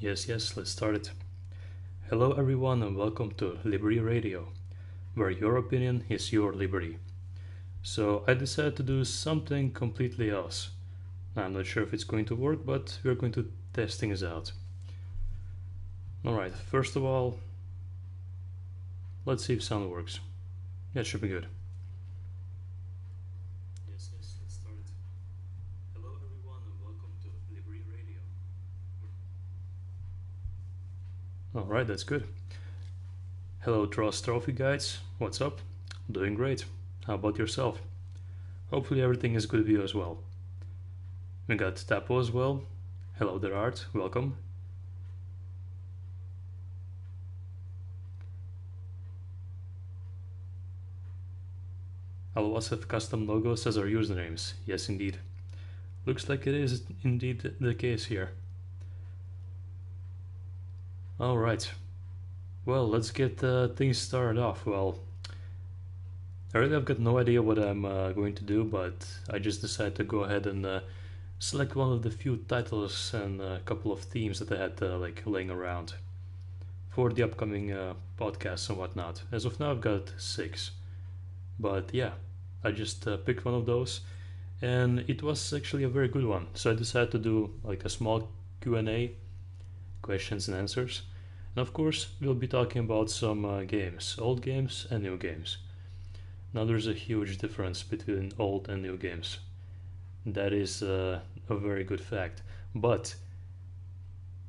Yes, yes, let's start it. Hello, everyone, and welcome to Liberty Radio, where your opinion is your liberty. So, I decided to do something completely else. I'm not sure if it's going to work, but we're going to test things out. Alright, first of all, let's see if sound works. Yeah, it should be good. Yes, yes, let's start it. Hello, everyone, and welcome to Liberty Radio. Alright, that's good. Hello, Trust Trophy guides. What's up? Doing great. How about yourself? Hopefully everything is good with you as well. We got Tapo as well. Hello there, Art. Welcome. Alwas have custom logos as our usernames. Yes, indeed. Looks like it is indeed the case here. Alright. Well, let's get things started off. Well, I really have got no idea what I'm going to do, but I just decided to go ahead and select one of the few titles and a couple of themes that I had like laying around for the upcoming podcasts and whatnot. As of now, I've got 6, but yeah, I just picked one of those, and it was actually a very good one. So I decided to do like a small Q&A, questions and answers, and of course we'll be talking about some games, old games and new games. Now there's a huge difference between old and new games. That is a very good fact. But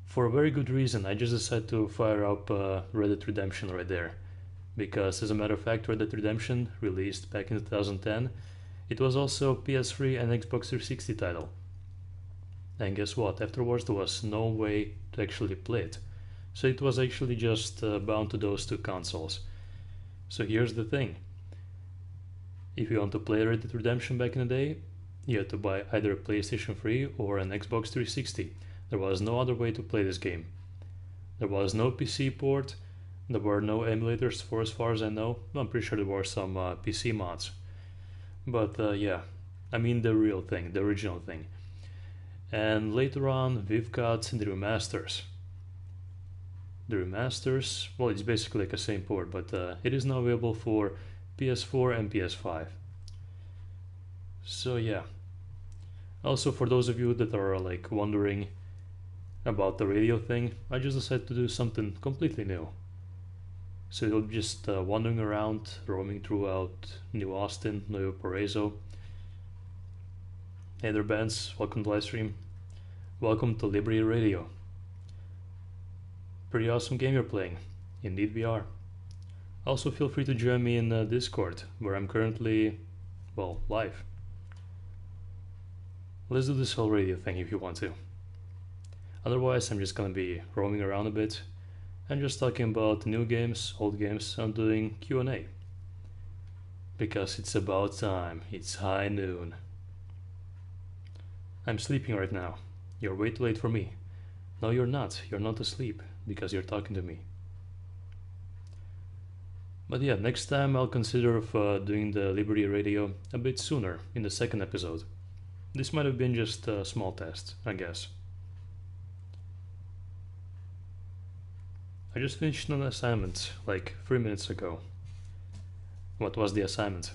for a very good reason, I just decided to fire up Red Dead Redemption right there. Because as a matter of fact, Red Dead Redemption, released back in 2010, it was also PS3 and Xbox 360 title. And guess what? Afterwards there was no way to actually play it. So it was actually just bound to those two consoles. So here's the thing. If you want to play Red Dead Redemption back in the day, you had to buy either a PlayStation 3 or an Xbox 360. There was no other way to play this game. There was no PC port, there were no emulators for as far as I know. I'm pretty sure there were some PC mods. But yeah, I mean the real thing, the original thing. And later on, we've got the remasters. The remasters, well, it's basically like a same port, but it is now available for PS4 and PS5. So yeah. Also, for those of you that are like wondering about the radio thing, I just decided to do something completely new. So you'll be just wandering around, roaming throughout New Austin, New Paraiso. Hey there, bands, welcome to the live stream. Welcome to Liberty Radio. Pretty awesome game you're playing. Indeed we are. Also feel free to join me in Discord, where I'm currently, well, live. Let's do this whole radio thing if you want to. Otherwise, I'm just gonna be roaming around a bit and just talking about new games, old games, and doing Q&A. Because it's about time. It's high noon. I'm sleeping right now. You're way too late for me. No, you're not. You're not asleep because you're talking to me. But yeah, next time I'll consider of doing the Liberty Radio a bit sooner in the second episode. This might have been just a small test, I guess. I just finished an assignment like 3 minutes ago. What was the assignment?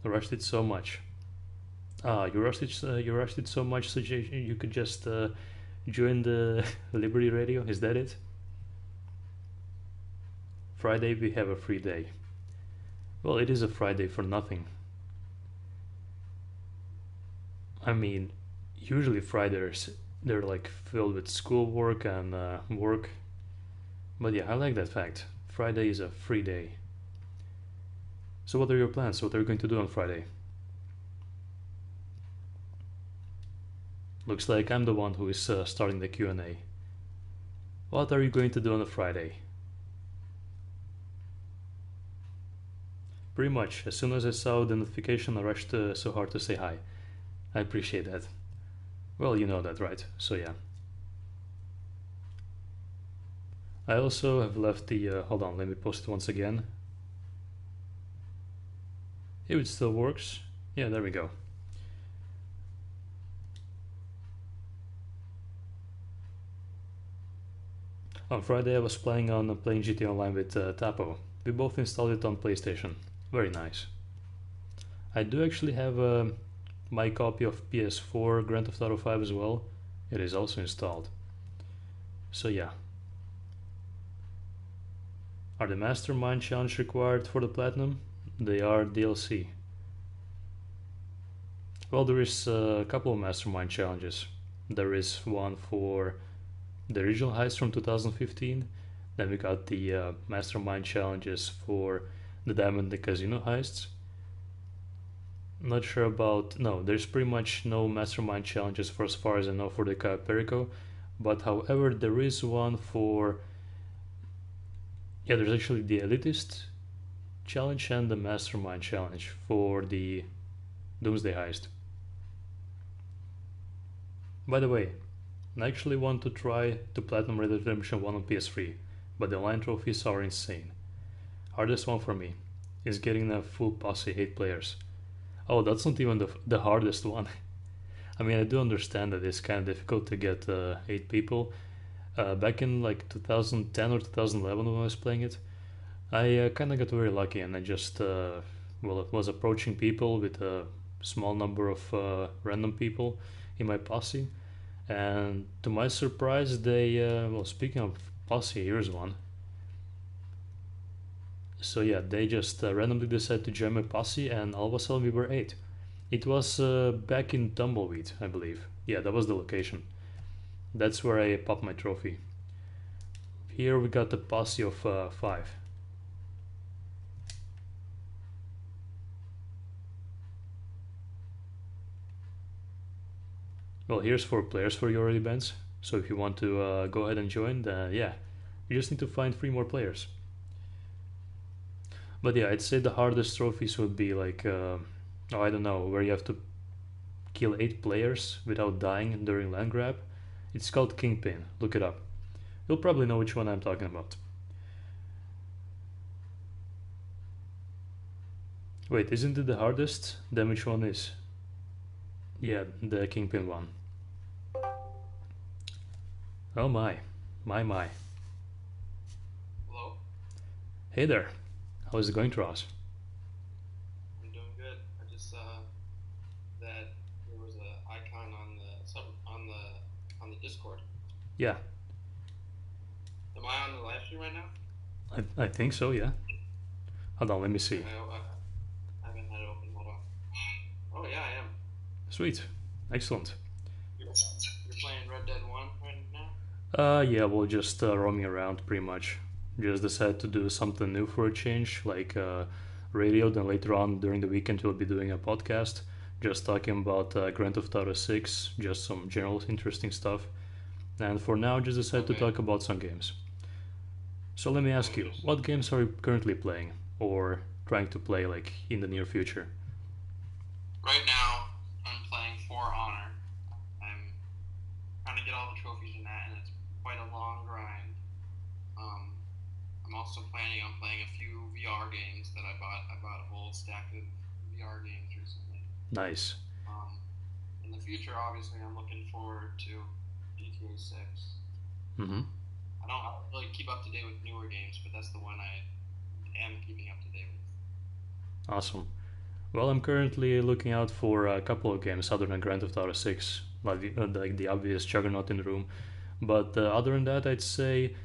I rushed it so much. Ah, you rushed it so much so you could just join the Liberty Radio. Is that it? Friday we have a free day. Well, it is a Friday for nothing. I mean, usually Fridays they're like filled with schoolwork and work. But yeah, I like that fact. Friday is a free day. So what are your plans? What are you going to do on Friday? Looks like I'm the one who is starting the Q&A. What are you going to do on a Friday? Pretty much. As soon as I saw the notification, I rushed so hard to say hi. I appreciate that. Well, you know that, right? So yeah. I also have left the... hold on, let me post it once again. If it still works. Yeah, there we go. On Friday I was playing GTA Online with Tapo. We both installed it on PlayStation. Very nice. I do actually have my copy of PS4 Grand Theft Auto 5 as well. It is also installed. So yeah. Are the Mastermind Challenge required for the Platinum? They are DLC. Well, there is a couple of Mastermind Challenges. There is one for the original heist from 2015. Then we got the Mastermind Challenges for the Diamond in the Casino heists. Not sure about... No, there's pretty much no Mastermind Challenges for as far as I know for the Cayo Perico. But however, there is one for... Yeah, there's actually the Elitist Challenge and the Mastermind Challenge for the Doomsday heist. By the way, I actually want to try to Platinum Red Dead Redemption 1 on PS3, but the online trophies are insane. Hardest one for me is getting a full posse 8 players. Oh, that's not even the hardest one. I mean, I do understand that it's kind of difficult to get 8 people. Back in like 2010 or 2011 when I was playing it, I kind of got very lucky and I just, was approaching people with a small number of random people in my posse. And to my surprise, they, speaking of posse, here's one. So yeah, they just randomly decided to join my posse, and all of a sudden we were 8. It was back in Tumbleweed, I believe. Yeah, that was the location. That's where I popped my trophy. Here we got a posse of 5. Well, here's 4 players for your early bands. So if you want to go ahead and join, then yeah, you just need to find 3 more players. But yeah, I'd say the hardest trophies would be like, I don't know, where you have to kill 8 players without dying during land grab. It's called Kingpin. Look it up. You'll probably know which one I'm talking about. Wait, isn't it the hardest? Then which one is? Yeah, the Kingpin one. Oh my. My. Hello? Hey there. How is it going, Ross? I'm doing good. I just saw that there was an icon on the Discord. Yeah, Am I on the live stream right now? I think so, yeah. Hold on, let me see. I haven't had it open. Hold on. Oh yeah, I am. Sweet. Excellent. You're playing Red Dead 1 right now? Yeah, we'll just roaming around pretty much. Just decided to do something new for a change, like radio. Then later on during the weekend we'll be doing a podcast, just talking about Grand Theft Auto 6, just some general interesting stuff. And for now, just decided to talk about some games. So let me Oh, ask you, interesting. what games are you currently playing or trying to play like in the near future? Right now, I'm playing For Honor. I'm trying to get all the trophies in that, and it's quite a long grind. Um, I'm also planning on playing a few VR games that I bought. I bought a whole stack of VR games recently. Nice. Um, in the future, obviously, I'm looking forward to GTA 6. Mm-hmm. I don't really keep up to date with newer games, but that's the one I am keeping up to date with. Awesome. Well, I'm currently looking out for a couple of games other than Grand Theft Auto 6, like the obvious juggernaut in the room. But other than that, I'd say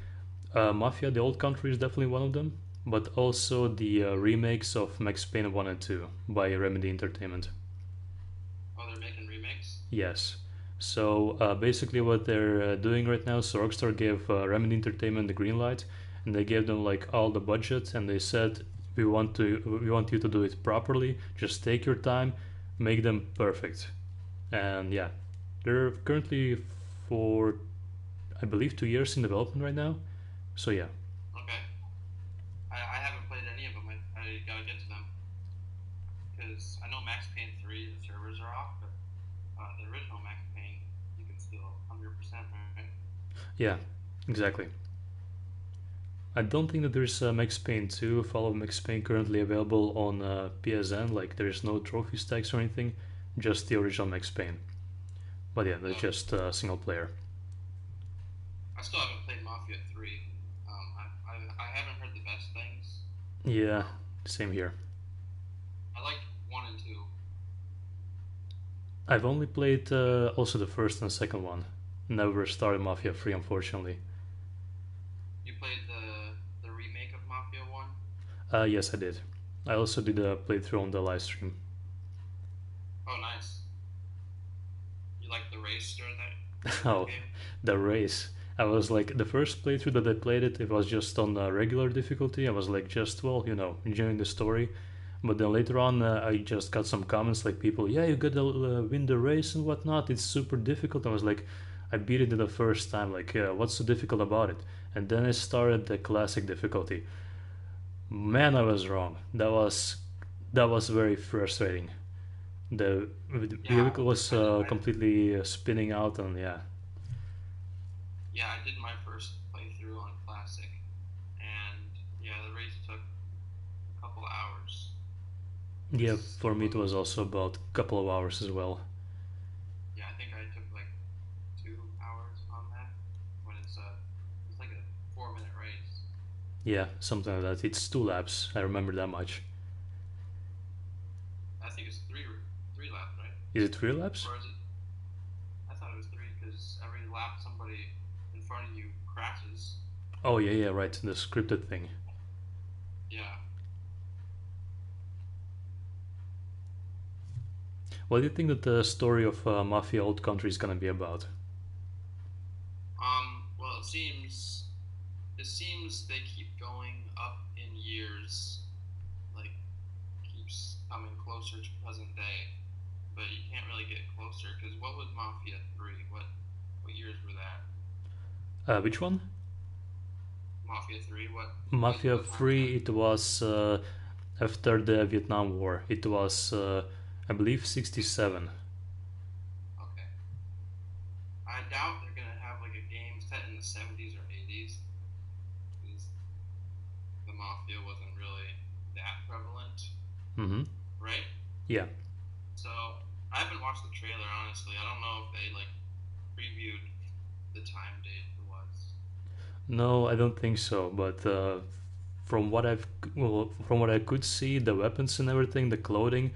Mafia: The Old Country is definitely one of them, but also the remakes of Max Payne 1 and 2 by Remedy Entertainment. Oh, they're making remakes? Yes. So basically, what they're doing right now, so Rockstar gave Remedy Entertainment the green light, and they gave them like all the budget, and they said we want you to do it properly. Just take your time, make them perfect. And yeah, they're currently for I believe 2 years in development right now. So yeah, Okay. I haven't played any of them. I gotta get to them. Because I know Max Payne 3, the servers are off, but the original Max Payne, you can still 100%, right? yeah, exactly. I don't think that there's Max Payne 2, Follow Max Payne currently available on PSN. Like there's no trophy stacks or anything, just the original Max Payne. But yeah, that's Yeah. just single player. I still haven't played Mafia 3. I haven't heard the best things. Yeah, Um, same here. I like 1 and 2. I've only played also the first and second one. Never started Mafia 3, unfortunately. You played the remake of Mafia 1? Yes, I did. I also did a playthrough on the live stream. Oh, nice. You like the race during that Oh, game? the race. I was like, the first playthrough that I played it, it was just on regular difficulty. I was like, just, well, enjoying the story. But then later on, I just got some comments like people, yeah, you gotta win the race and whatnot. It's super difficult. I was like, I beat it the first time. Like, what's so difficult about it? And then I started the classic difficulty. Man, I was wrong. That was very frustrating. The Yeah, vehicle was completely spinning out, and yeah, yeah, I did my first playthrough on Classic, and yeah, the race took a couple hours yeah. because For it me, it was was also about a couple of hours as well. yeah, I think I took like 2 hours on that when it's like a 4 minute race. Yeah, something like that. It's 2 laps. I remember that much. I think it's three laps, right? Is it 3 laps? Or is it? I thought it was three because every lap somebody in front of you crashes. Oh yeah, yeah, right. The scripted thing. Yeah. What do you think that the story of Mafia Old Country is gonna be about? Well, it seems they keep going up in years, like keeps coming closer to present day. But you can't really get closer because what was Mafia 3? What years were that? Which one? Mafia 3. Mafia What time was 3. that? It was after the Vietnam War. It was, I believe, 67. Okay. I doubt they're gonna have like a game set in the 70s or 80s because the mafia wasn't really that prevalent, Mm-hmm. right? Yeah. So I haven't watched the trailer honestly. I don't know if they like previewed the time date it was. No, I don't think so. But from what from what I could see, the weapons and everything, the clothing,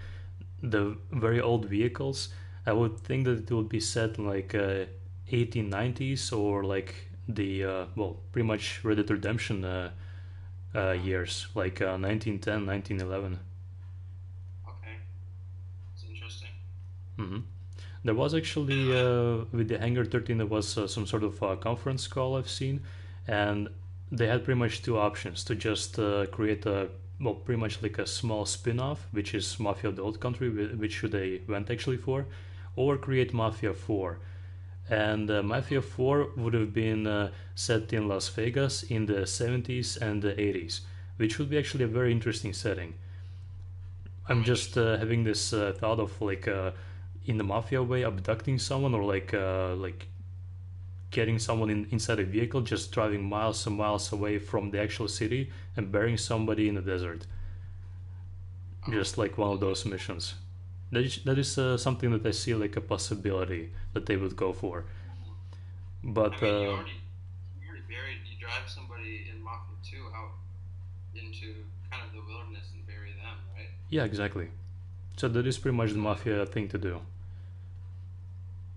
the very old vehicles, I would think that it would be set in like 1890s or like the pretty much Red Dead Redemption Yeah. years, like 1910, 1911. Okay. It's interesting. Mm-hmm. There was And actually with the Hangar 13, there was some sort of conference call I've seen, and they had pretty much two options to just create a pretty much like a small spin-off, which is Mafia of the Old Country, which they went actually for, or create Mafia 4. and Mafia 4 would have been set in Las Vegas in the 70s and the 80s, which would be actually a very interesting setting. Oh, I'm just interesting. having this thought of like in the mafia way abducting someone or like getting someone inside a vehicle just driving miles and miles away from the actual city and burying somebody in the desert, Oh, just like one of those missions. That is something that I see like a possibility that they would go for. mhm. I But mean, you already buried. You drive somebody in Mafia 2 out into kind of the wilderness and bury them, right? yeah, exactly. So that is pretty much the So mafia thing to do.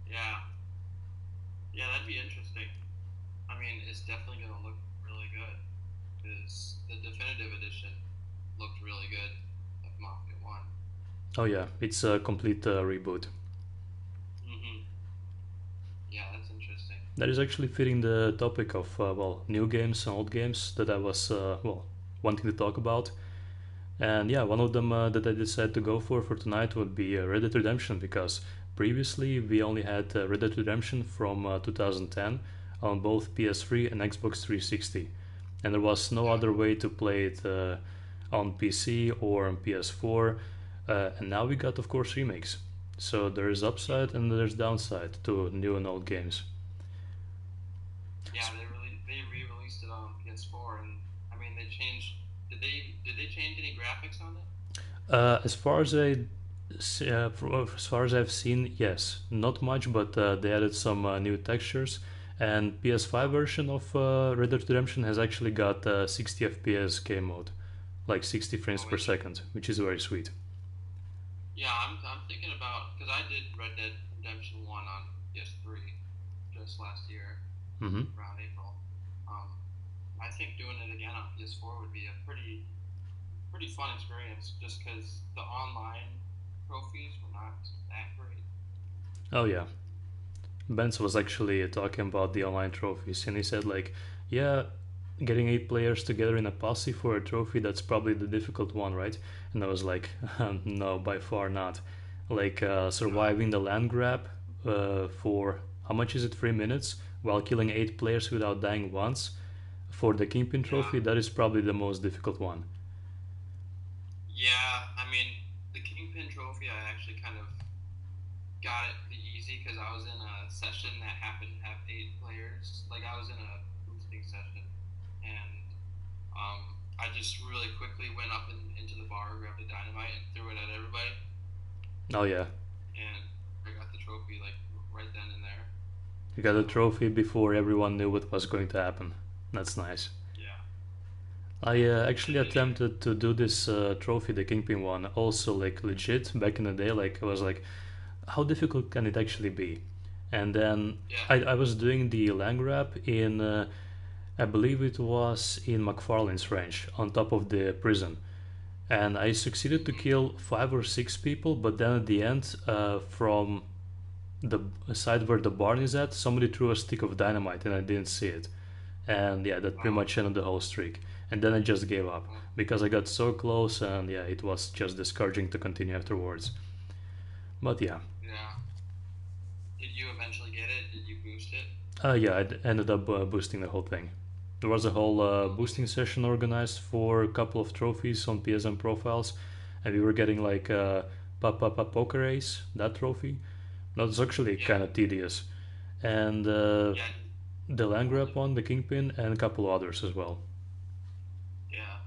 yeah, yeah, that'd be interesting. I mean, it's definitely gonna look really good because the definitive edition looked really good of Mafia 1. Oh yeah, it's a complete reboot. Hmm. Yeah, that's interesting. That is actually fitting the topic of well, new games and old games that I was well, wanting to talk about. And yeah, one of them that I decided to go for tonight would be Red Dead Redemption, because previously we only had Red Dead Redemption from 2010 on both PS3 and Xbox 360, and there was no Yeah, other way to play it on PC or on PS4. And now we got, of course, remakes. So there is upside and there's downside to new and old games. yeah, they re-released it on PS4, and I mean they changed. Did they change any graphics on it? As far as as far as I've seen, yes, not much, but they added some new textures. And PS5 Oh, version of Red Dead Redemption has actually got 60 FPS game mode, like 60 frames oh, per interesting. second, which is very sweet. Yeah, I'm thinking about because I did Red Dead Redemption 1 on PS3 just last year Hmm. around April. Um, I think doing it again on PS4 would be a pretty fun experience just because the online trophies were not that great. Oh yeah, Benz was actually talking about the online trophies, and he said like, yeah, getting 8 players together in a posse for a trophy, that's probably the difficult one, right? And I was like, no, by far not. Like No, surviving the land grab for how much is it, 3 minutes, while killing 8 players without dying once for the Kingpin yeah, trophy, that is probably the most difficult one. yeah. I mean, the Kingpin trophy, I actually kind of got it pretty easy because I was in a session that happened to have 8 players. Like I was in a boosting session, and I just really quickly went up into the bar, grabbed a dynamite, and threw it at everybody, Oh yeah, and I got the trophy like right then and there. you got So a trophy before everyone knew what was going to happen. That's nice. yeah, I yeah. actually Did you? attempted to do this trophy, the Kingpin one, also like legit back in the day. Like I was like, how difficult can it actually be? And then Yeah. I was doing the land grab in, I believe it was in McFarlane's ranch on top of the prison. And I succeeded to Hmm. kill 5 or 6 people, but then at the end, from the side where the barn is at, somebody threw a stick of dynamite and I didn't see it. And yeah, that pretty Oh, much ended the whole streak. And then I just gave up oh, because I got so close, and yeah, it was just discouraging to continue afterwards. But yeah, yeah. Did you eventually get it? Did you boost it? yeah, I ended up boosting the whole thing. There was a whole Oh, boosting session organized for a couple of trophies on PSN profiles, and we were getting like Papa Poker Ace, that trophy. That was actually yeah, kind of tedious. And yeah. the land Was grab it? one, the Kingpin, and a couple others as well. Yeah.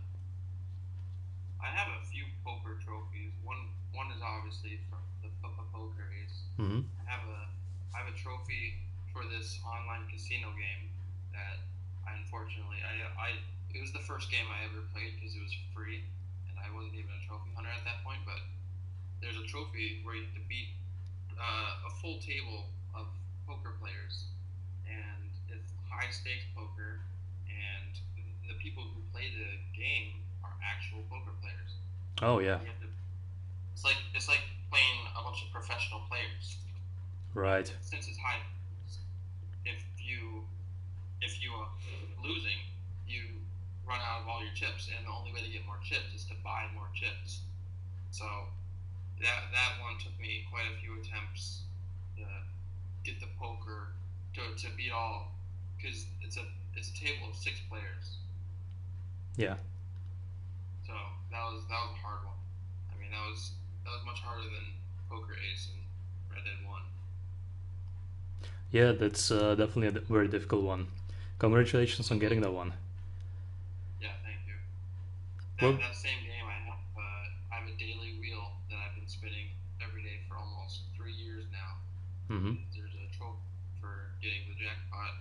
I have a few poker trophies. One is obviously from the poker race. Hmm. I have a I have a trophy for this online casino game that I unfortunately I it was the first game I ever played because it was free and I wasn't even a trophy hunter at that point. But there's a trophy where you have to beat a full table of poker players, and it's high stakes poker, and the people who play the game are actual poker players. Oh yeah, You have to. It's like playing a bunch of professional players, and right. since it's high, if you if you losing, you run out of all your chips, and the only way to get more chips is to buy more chips. So that one took me quite a few attempts to get the poker to beat all, because it's a table of 6 players. Yeah. So that was a hard one. I mean, that was much harder than Poker Ace and Red Dead One. Yeah, that's definitely a very difficult one. Congratulations on getting Mm-hmm. that one. Yeah, thank you. That Well, that same game, I have a daily wheel that I've been spinning every day for almost 3 years now. hmm There's a trophy for getting the jackpot,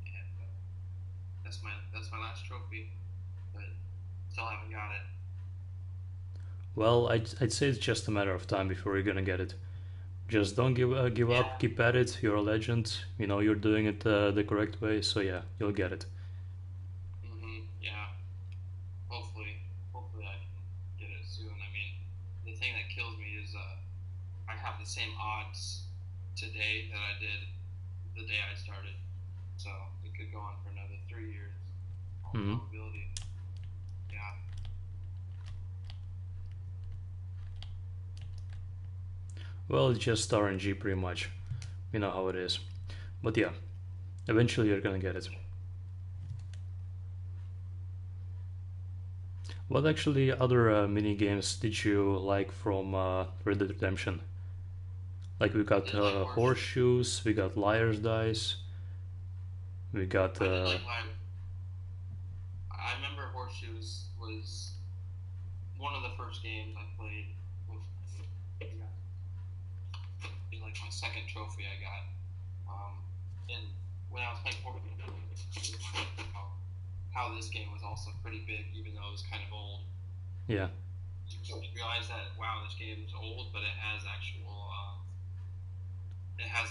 and that's my last trophy, but still haven't got it. well, I'd say it's just a matter of time before you're gonna get it. Just don't give up. Yeah. Keep at it. You're a legend. You know you're doing it the correct way. So yeah, you'll get it. Yeah. Hopefully I can get it soon. I mean, the thing that kills me is I have the same odds today that I did the day I started. So it could go on for another 3 years. All hmm probability. Yeah. Well, it's just RNG pretty much. You know how it is. But yeah, eventually you're gonna get it. What actually other mini games did you like from Red Dead Redemption? Like we I got did like horseshoes. horseshoes, we got liar's dice, we got I did like live. I remember horseshoes was one of the first games I played. It was like my second trophy I got. And when I was playing horseshoes, how this game was also pretty big, even though it was kind of old. yeah, You realize that wow, this game is old, but it has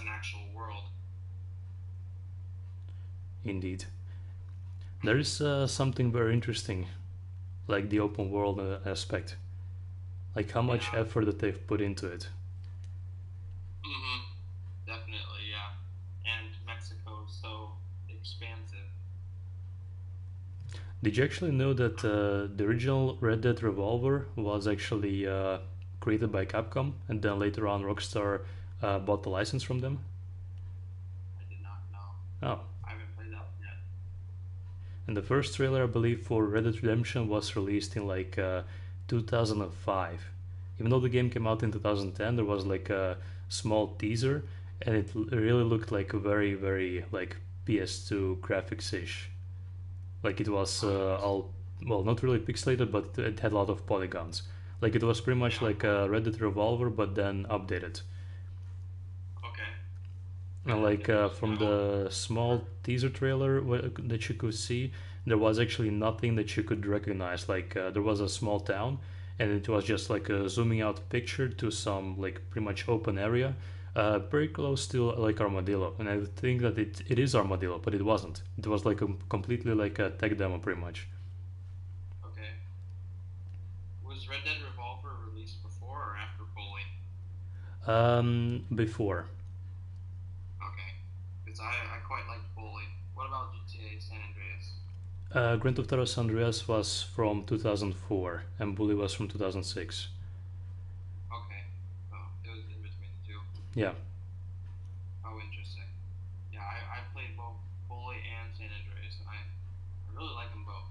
an actual world. indeed. There is something very interesting, like the open world aspect, like how much Yeah. effort that they've put into it. Mm-hmm. Definitely, yeah. And Mexico is so expansive. Did you actually know that the original Red Dead Revolver was actually created by Capcom, and then later on Rockstar bought the license from them? I did not know. Oh, I haven't played that yet. and the first trailer, I believe, for Red Dead Redemption was released in like 2005. Even though the game came out in 2010, there was like a small teaser, and it really looked like a very, very like PS2 graphics ish. Like it was Oh, interesting. all, well, not really pixelated, but it had a lot of polygons. Like it was pretty much Yeah. like a Red Dead Revolver, but then updated. Okay. And That's like interesting. from I hope. the small teaser trailer that you could see, there was actually nothing that you could recognize. Like there was a small town, and it was just like a zooming out picture to some like pretty much open area, very close to like Armadillo. And I think that it is Armadillo, but it wasn't. It was like a completely like a tech demo, pretty much. Okay. Was Red Dead Revolver released before or after Bully? Before. Okay. Because I quite liked Bully. What about GTA San Andreas? Grand Theft Auto San Andreas was from 2004, and Bully was from 2006. Okay. Oh, it was in between the two. Yeah. Oh, interesting. Yeah, I played both Bully and San Andreas, and I really like them both.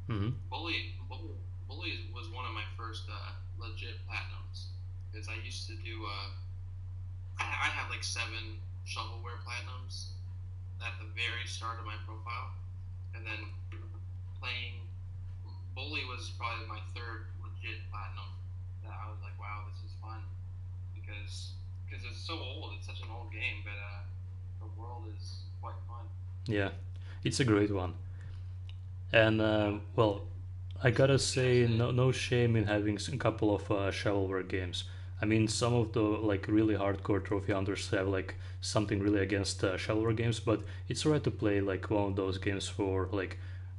hmm Bully was one of my first legit platinums because I used to do. I have like 7 shovelware platinums at the very start of my profile, and then playing Bully was probably my third legit platinum. That I was like, wow, this is fun because it's so old. It's such an old game, but the world is quite fun. Yeah. It's a great one. And Yeah. well, I gotta Yes, say, it is. no shame in having a couple of shovelware games. I mean, some of the like really hardcore trophy hunters have like something really against shovelware games, but it's alright to play like one of those games for like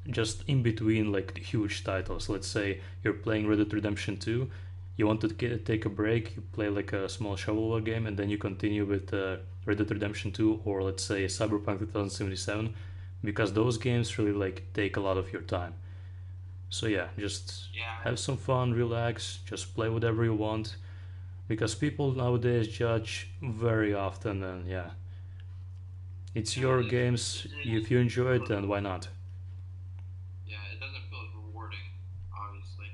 just in between like huge titles. Let's say you're playing Red Dead Redemption 2, you want to take a break, you play like a small shovelware game, and then you continue with Red Dead Redemption 2 or let's say Cyberpunk 2077, because those games really like take a lot of your time. So yeah, just Yeah, have some fun, relax, just play whatever you want, because people nowadays judge very often, and yeah, It's Yeah, your games. it If you enjoy it, sort then of why not? yeah, it doesn't feel as rewarding, obviously.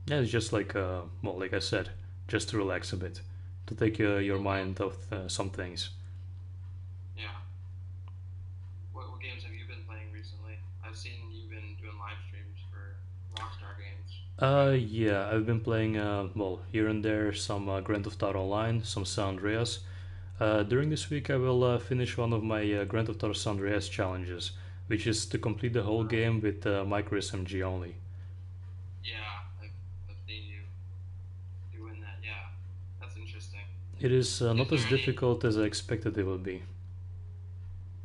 Yeah, it's just like, well, like I said, just to relax a bit, to take your Mm-hmm. mind off some things. Yeah. What games have you been playing recently? I've seen you've been doing live streams for Rockstar games, right? Yeah, I've been playing, well, here and there, some Grand Theft Auto Online, some San Andreas. During this week, I will finish one of my Grand Theft Auto San Andreas challenges, which is to complete the whole game with micro SMG only. Yeah, I've seen you doing that. Yeah, that's interesting. It is Is not there as any? difficult as I expected it would be.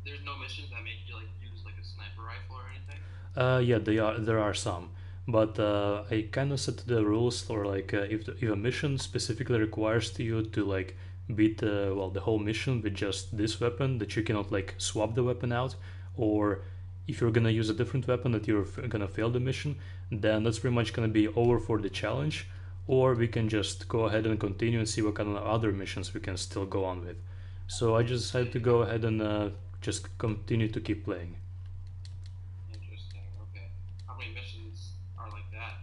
There's no missions that make you like use like a sniper rifle or anything. Yeah, there are some, but I kind of set the rules for like if a mission specifically requires to you to like beat the whole mission with just this weapon that you cannot like swap the weapon out, or if you're gonna use a different weapon that you're gonna fail the mission, then that's pretty much gonna be over for the challenge. Or we can just go ahead and continue and see what kind of other missions we can still go on with. So I just I decided to see. go ahead and just continue to keep playing. Interesting. Okay. How many missions are like that?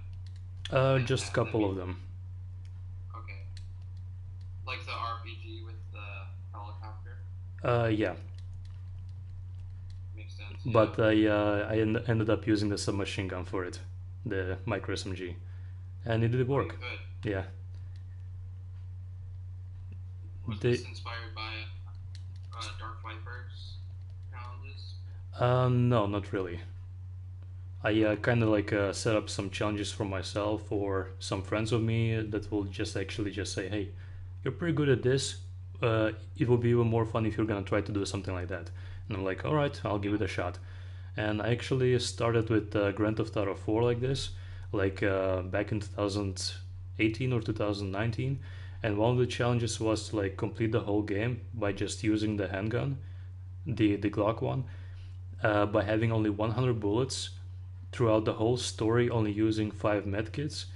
Just a That couple of mean them. okay. Like the RPG with the helicopter. Yeah, Makes sense. Yeah. but ended up using the submachine gun for it, the micro SMG, and it did Oh, you work. could. Yeah, Was the this inspired by Dark Viper's challenges? no, not really. I kind of like set up some challenges for myself or some friends of me that will just actually just say, "Hey, you're pretty good at this. It will be even more fun if you're gonna try to do something like that." And I'm like, "All right, I'll give Yeah. it a shot." And I actually started with Grand Theft Auto 4 like this, like back in 2018 or 2019. And one of the challenges was to like complete the whole game by just using the handgun, the Glock one, by having only 100 bullets throughout the whole story, only using 5 medkits,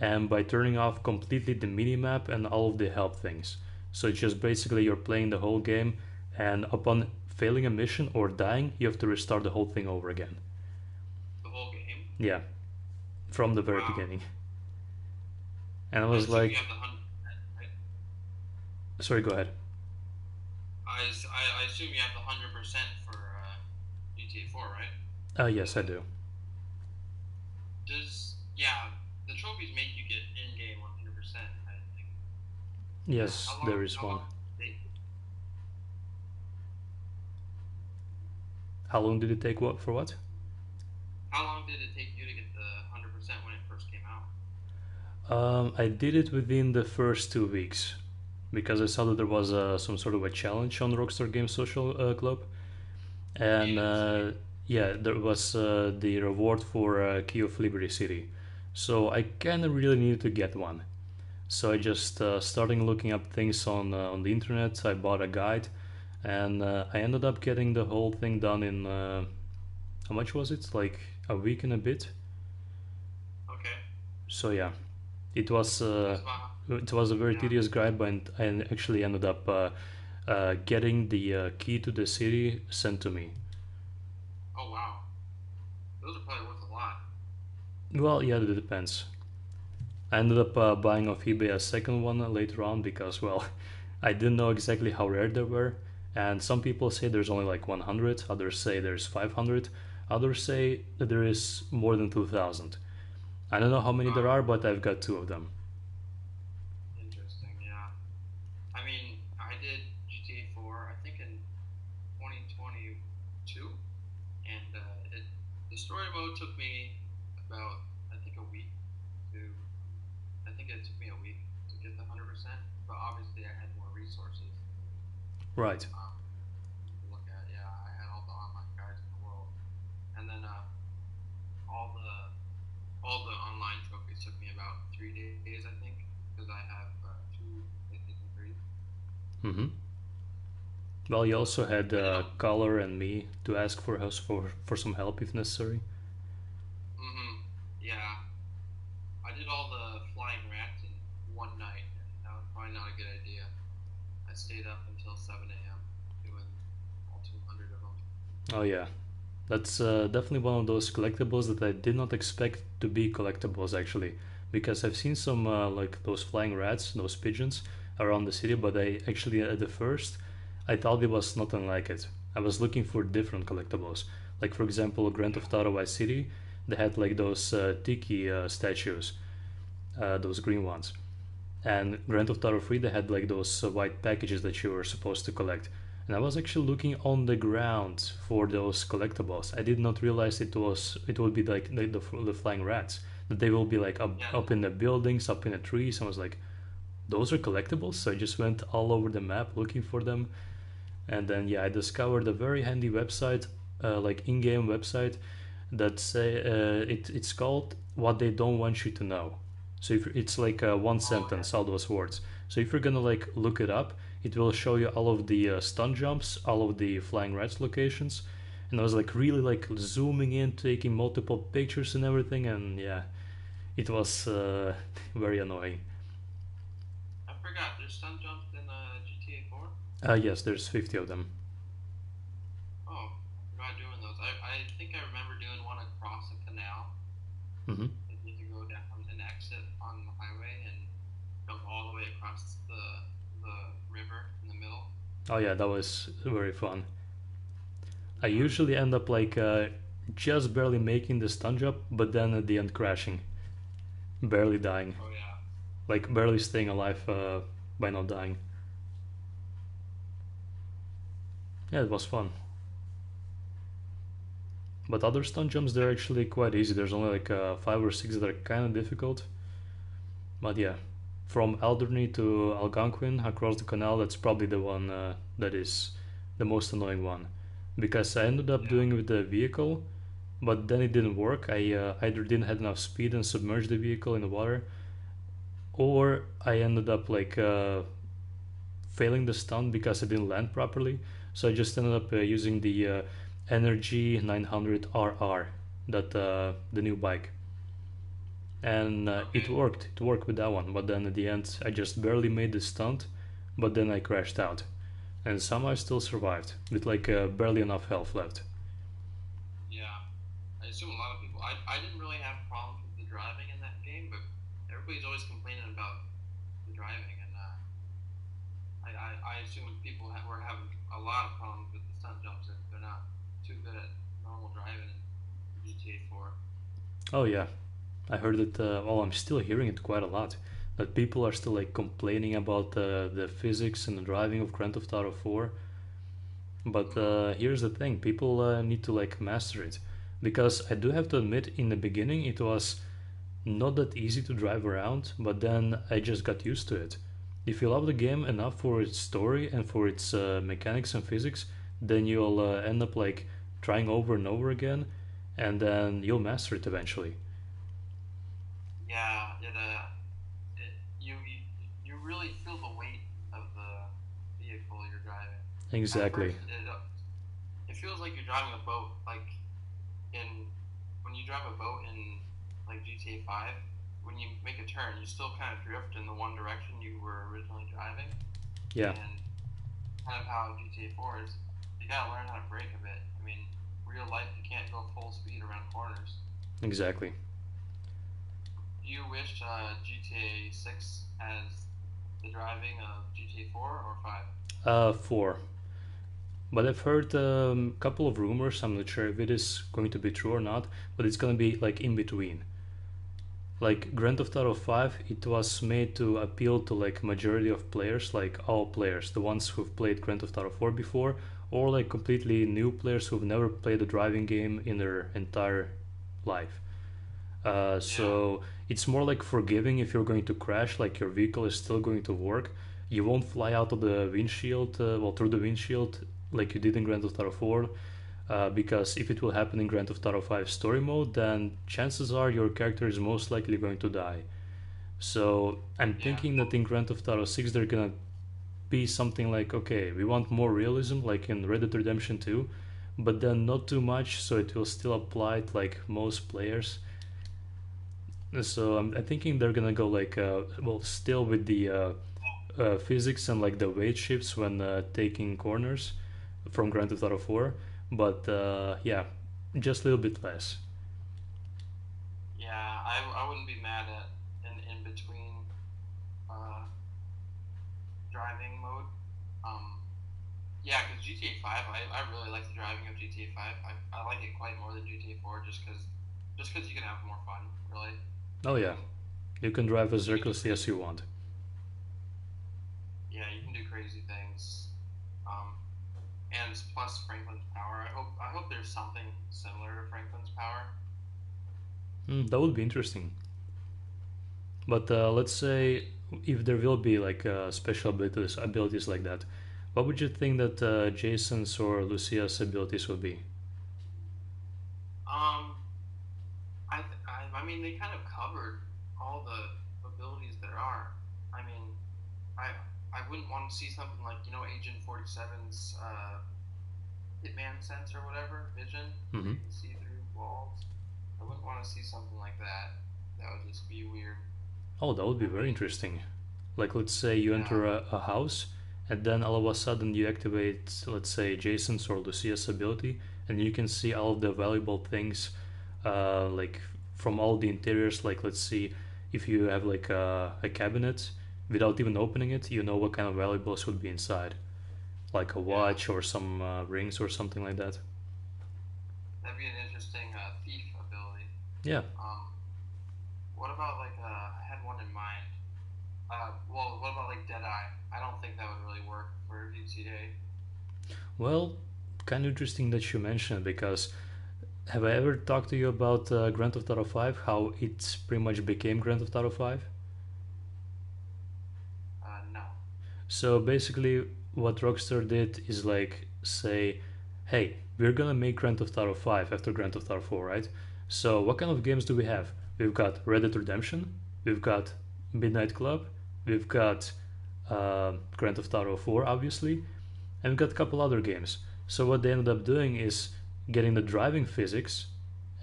and by turning off completely the minimap and all of the help things. So it's just basically you're playing the whole game, and upon failing a mission or dying, you have to restart the whole thing over again. The whole game. Yeah, from the very Wow. beginning. And I I was assume you like, have the 100%, right? sorry, go ahead. I assume you have the 100% for GTA 4, right? Yes, I The do. does yeah the trophies make you get in game 100%. I think. Yeah. Yes, there is How one. long did it take? How long did it take? What for what? How long did it take you to get the 100% when it first came out? I did it within the first 2 weeks because I saw that there was some sort of a challenge on Rockstar Games Social Club, and Yeah, same. yeah, there was the reward for Key of Liberty City. So I kind of really needed to get one. So I just started looking up things on the internet. I bought a guide, and I ended up getting the whole thing done in how much was it? Like a week and a bit. Okay. So yeah, it was That's about it was a very yeah. tedious grind, but I actually ended up getting the key to the city sent to me. Oh wow. Those are probably worth a lot. Well, yeah, it depends. I ended up buying off eBay a second one later on because, well, I didn't know exactly how rare they were. And some people say there's only like 100, others say there's 500, others say that there is more than 2,000. I don't know how many there Oh, are, but I've got two of them. interesting. Yeah. I mean, I did GTA 4. I think in 2022, and the story mode took me about I think a week to I think it took me a week to get the 100%, but obviously I had more resources Right. um, to look at. Yeah, I had all the online guides in the world, and then all the all the online trophies took me about 3 days, I think, because I have two PlayStation 3s. Mm-hmm. Well, you also had I did all. Color and me to ask for us for some help if necessary. Yeah, I did all the flying rats in one night, and that was probably not a good idea. I stayed up until 7 a.m. doing 200 of them. Oh yeah, that's definitely one of those collectibles that I did not expect to be collectibles actually, because I've seen some like those flying rats, those pigeons around the city, but I actually at the first I thought it was nothing like it. I was looking for different collectibles, like for example, Grand Yeah, Theft Auto Vice City. They had like those tiki statues, those green ones, and Grand Theft Auto 3 they had like those white packages that you were supposed to collect. And I was actually looking on the ground for those collectibles. I did not realize it would be like the flying rats, that they will be like yeah, up in the buildings, up in the trees. I was like, those are collectibles. So I just went all over the map looking for them, and then yeah, I discovered a very handy website, like in-game website that say it's called "What They Don't Want You to Know." So if it's like one oh yeah, sentence, all those words. So if you're gonna like look it up, it will show you all of the stun jumps, all of the flying rats locations, and I was like really like zooming in, taking multiple pictures and everything, and yeah, it was very annoying. I forgot. There's stun jumps in GTA 4. Yes, there's 50 of them. Oh, I forgot doing those. I think I remember doing one across a canal. Hmm. Like you had to go down an exit on the highway and jump all the way across the river in the middle. Oh yeah, that was very fun. I Yeah. usually end up like just barely making the stun jump, but then at the end crashing, barely dying, Oh yeah. like barely staying alive by not dying. Yeah, it was fun. But other stun jumps, they're actually quite easy. There's only like five or six that are kind of difficult. But yeah, from Alderney to Algonquin across the canal, that's probably the one that is the most annoying one. Because I ended up Yeah. doing with the vehicle, but then it didn't work. I either didn't have enough speed and submerged the vehicle in the water, or I ended up like failing the stunt because I didn't land properly. So I just ended up using the Energy 900 RR, that the new bike, and it Okay. worked. It worked with that one, but then at the end I just barely made the stunt, but then I crashed out, and somehow I still survived with like barely enough health left. Yeah. I assume a lot of people. I didn't really have problems with the driving in that game, but everybody's always complaining about the driving, and I assume people were having a lot of problems with the stunt jumps if they're not too good at normal driving in GTA 4. Oh yeah, I heard it. Well, I'm still hearing it quite a lot. That people are still like complaining about the physics and the driving of Grand Theft Auto 4. But Mm-hmm. here's the thing: people need to like master it, because I do have to admit, in the beginning it was not that easy to drive around. But then I just got used to it. If you love the game enough for its story and for its mechanics and physics, then you'll end up like trying over and over again, and then you'll master it eventually. Yeah, you really feel the weight of the vehicle you're driving. At Exactly. first, it feels like you're driving a boat. Like in when you drive a boat in like GTA 5, when you make a turn, you still kind of drift in the one direction you were originally driving, Yeah. and kind of how GTA 4 is. You gotta learn how to brake a bit. I mean, real life, you can't go full speed around corners. Exactly. Do you wish GTA 6 has the driving of GTA 4 or 5? Four. But I've heard a couple of rumors. I'm not sure if it is going to be true or not, but it's going to be like in between. Like Grand Theft Auto 5, it was made to appeal to like majority of players, like all players, the ones who've played Grand Theft Auto 4 before, or like completely new players who've never played a driving game in their entire life. Yeah, So it's more like forgiving if you're going to crash, like your vehicle is still going to work. You won't fly out of the windshield, well, through the windshield like you did in Grand Theft Auto 4. Because if it will happen in Grand Theft Auto 5 story mode, then chances are your character is most likely going to die. So I'm yeah, thinking that in Grand Theft Auto 6 they're gonna be something like, okay, we want more realism, like in Red Dead Redemption 2, but then not too much, so it will still apply to like most players. So I'm thinking they're gonna go like, well, still with the physics and like the weight shifts when taking corners from Grand Theft Auto 4, but yeah, just a little bit less. Yeah, I wouldn't be mad at an in between uh, driving mode. Um, yeah, because GTA 5, I really like the driving of GTA 5. I like it quite more than GTA 4 just cause you can have more fun, really. Oh I yeah, mean, you can drive as you can do recklessly as you want. yeah, you can do crazy things. Um, and it's plus Franklin's power. I hope there's something similar to Franklin's power. That would be interesting. But let's say if there will be like special abilities like that, what would you think that Jason's or Lucia's abilities would be? Um, I mean, they kind of covered all the abilities there are. I mean, I I wouldn't want to see something like Agent 47's Hitman sense or whatever vision, where Hmm. you can see through walls. I wouldn't want to see something like that. That would just be weird. Oh, that would be I very mean, interesting. Like, let's say you enter yeah, a house, and then all of a sudden you activate, let's say, Jason's or Lucia's ability, and you can see all of the valuable things, like from all the interiors. Like, let's see, if you have like a cabinet, without even opening it, you know what kind of valuables would be inside, like a yeah, watch or some rings or something like that. that'd be an interesting thief ability. Yeah. Um, what about like I had one in mind. Well, what about like Deadeye? I don't think that would really work for GTA. Well, kind of interesting that you mentioned because have I ever talked to you about Grand Theft Auto 5? How it pretty much became Grand Theft Auto 5? No. So basically, what Rockstar did is like say, hey, we're gonna make Grand Theft Auto 5 after Grand Theft Auto 4, right? So what kind of games do we have? We've got Red Dead Redemption, we've got Midnight Club, we've got Grand Theft Auto 4, obviously, and we've got a couple other games. So what they ended up doing is getting the driving physics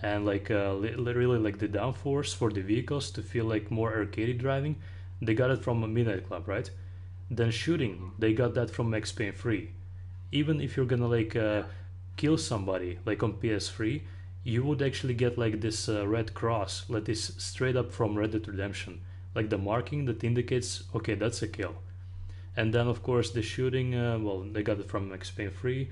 and like really like the downforce for the vehicles to feel like more arcadey driving. They got it from a Midnight Club, right? Then shooting, Hmm. they got that from Max Payne 3. Even if you're gonna like Yeah. kill somebody like on PS3, you would actually get like this red cross that is straight up from Red Dead Redemption, like the marking that indicates okay that's a kill. And then of course the shooting, well they got it from Max Payne 3.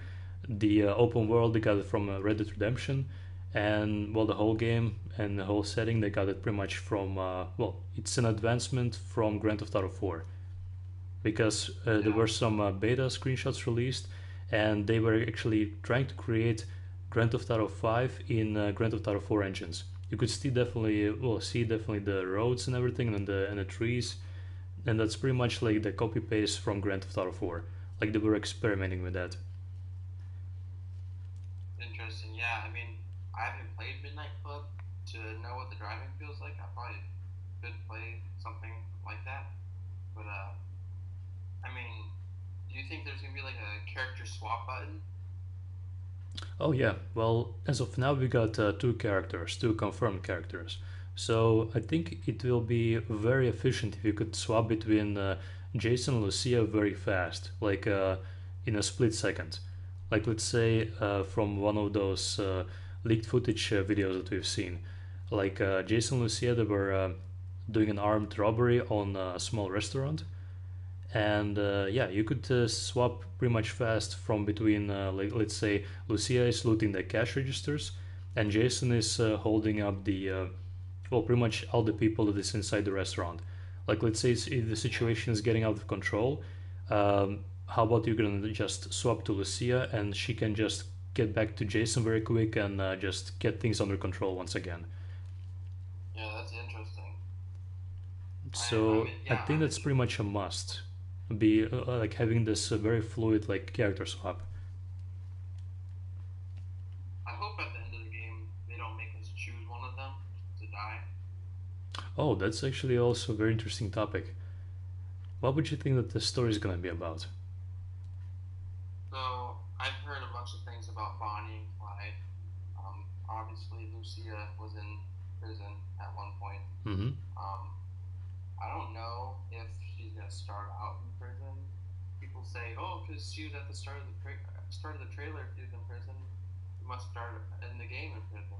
The open world they got it from Red Dead Redemption, and well the whole game and the whole setting they got it pretty much from well it's an advancement from Grand Theft Auto 4 because there Yeah. were some beta screenshots released, and they were actually trying to create Grand Theft Auto 5 in Grand Theft Auto 4 engines. You could see definitely, well, see definitely the roads and everything, and the trees, and that's pretty much like the copy paste from Grand Theft Auto 4. Like they were experimenting with that. Interesting. Yeah. I mean, I haven't played Midnight Club to know what the driving feels like. I probably could play something like that. But I mean, do you think there's gonna be like a character swap button? Oh yeah, well, as of now we got two characters, two confirmed characters. So I think it will be very efficient if you could swap between Jason and Lucia very fast, like in a split second. Like let's say from one of those leaked footage videos that we've seen, like Jason and Lucia they were doing an armed robbery on a small restaurant, and yeah you could swap pretty much fast from between like let's say Lucia is looting the cash registers and Jason is holding up the well pretty much all the people that is inside the restaurant. Like let's say if the Yeah. situation is getting out of control, how about you gonna just swap to Lucia and she can just get back to Jason very quick and just get things under control once again. Yeah, that's interesting. I'm So I yeah, think I'm that's pretty interested. much a must, be like having this very fluid like character swap. I hope at the end of the game they don't make us choose one of them to die. Oh, that's actually also a very interesting topic. What would you think that the story is going to be about? So I've heard a bunch of things about Bonnie and Clyde. Obviously Lucia was in prison at one point. Mm-hmm. Um, I don't know if she's gonna start out in prison. People say, oh, because she was at the start of the prison. started the trailer, if he's in prison, he must start in the game in prison.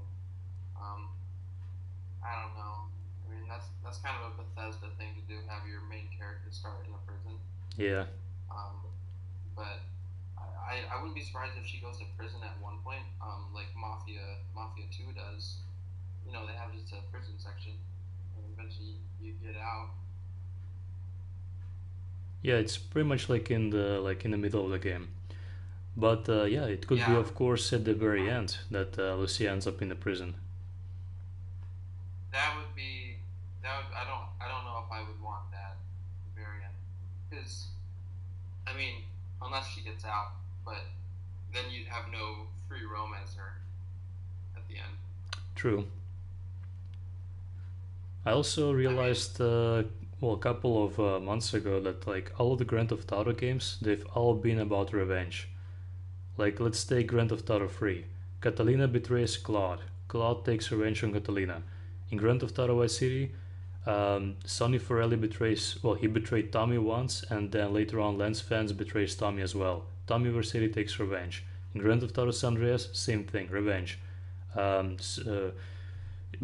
Um, I don't know. I mean, that's kind of a Bethesda thing to do. Have your main character start in a prison. Yeah, Um, but I wouldn't be surprised if she goes to prison at one point. Like Mafia Two does. You know, they have just a prison section, and eventually you get out. yeah, it's pretty much like in the middle of the game. But yeah, it could be, Yeah, of course, at the very end that Lucia ends up in the prison. that would be that would I don't know if I would want that at the very end because I mean unless she gets out, but then you'd have no free roam as her at the end. True. I also I mean, realized, well, a couple of months ago that like all of the Grand Theft Auto games, they've all been about revenge. Like, let's take Grand Theft Auto 3. Catalina betrays Claude. Claude takes revenge on Catalina. In Grand Theft Auto Vice City, Sonny Forelli betrays, well, he betrayed Tommy once, and then later on Lance Vance betrays Tommy as well. Tommy Vercetti takes revenge. In Grand Theft Auto San Andreas, same thing, revenge. Um,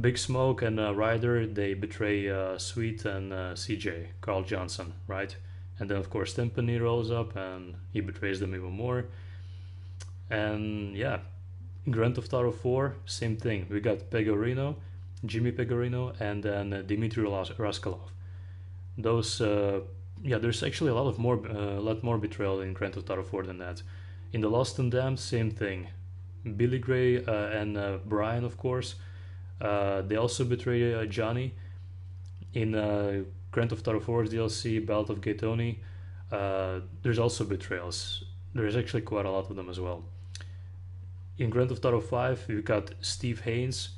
Big Smoke and Ryder, they betray Sweet and CJ, Carl Johnson, right? And then, of course, Timpani rolls up and he betrays them even more. And yeah, Grand Theft Auto 4, same thing. We got Pegorino, Jimmy Pegorino, and then Dmitry Raskolov. Those, yeah, there's actually a lot more betrayal in Grand Theft Auto 4 than that. In The Lost and Damned, same thing. Billy Gray and Brian, of course, they also betray Johnny. In Grand Theft Auto 4 DLC, Belt of Gaetoni, there's also betrayals. There's actually quite a lot of them as well. In Grand Theft Auto 5, we've got Steve Haynes.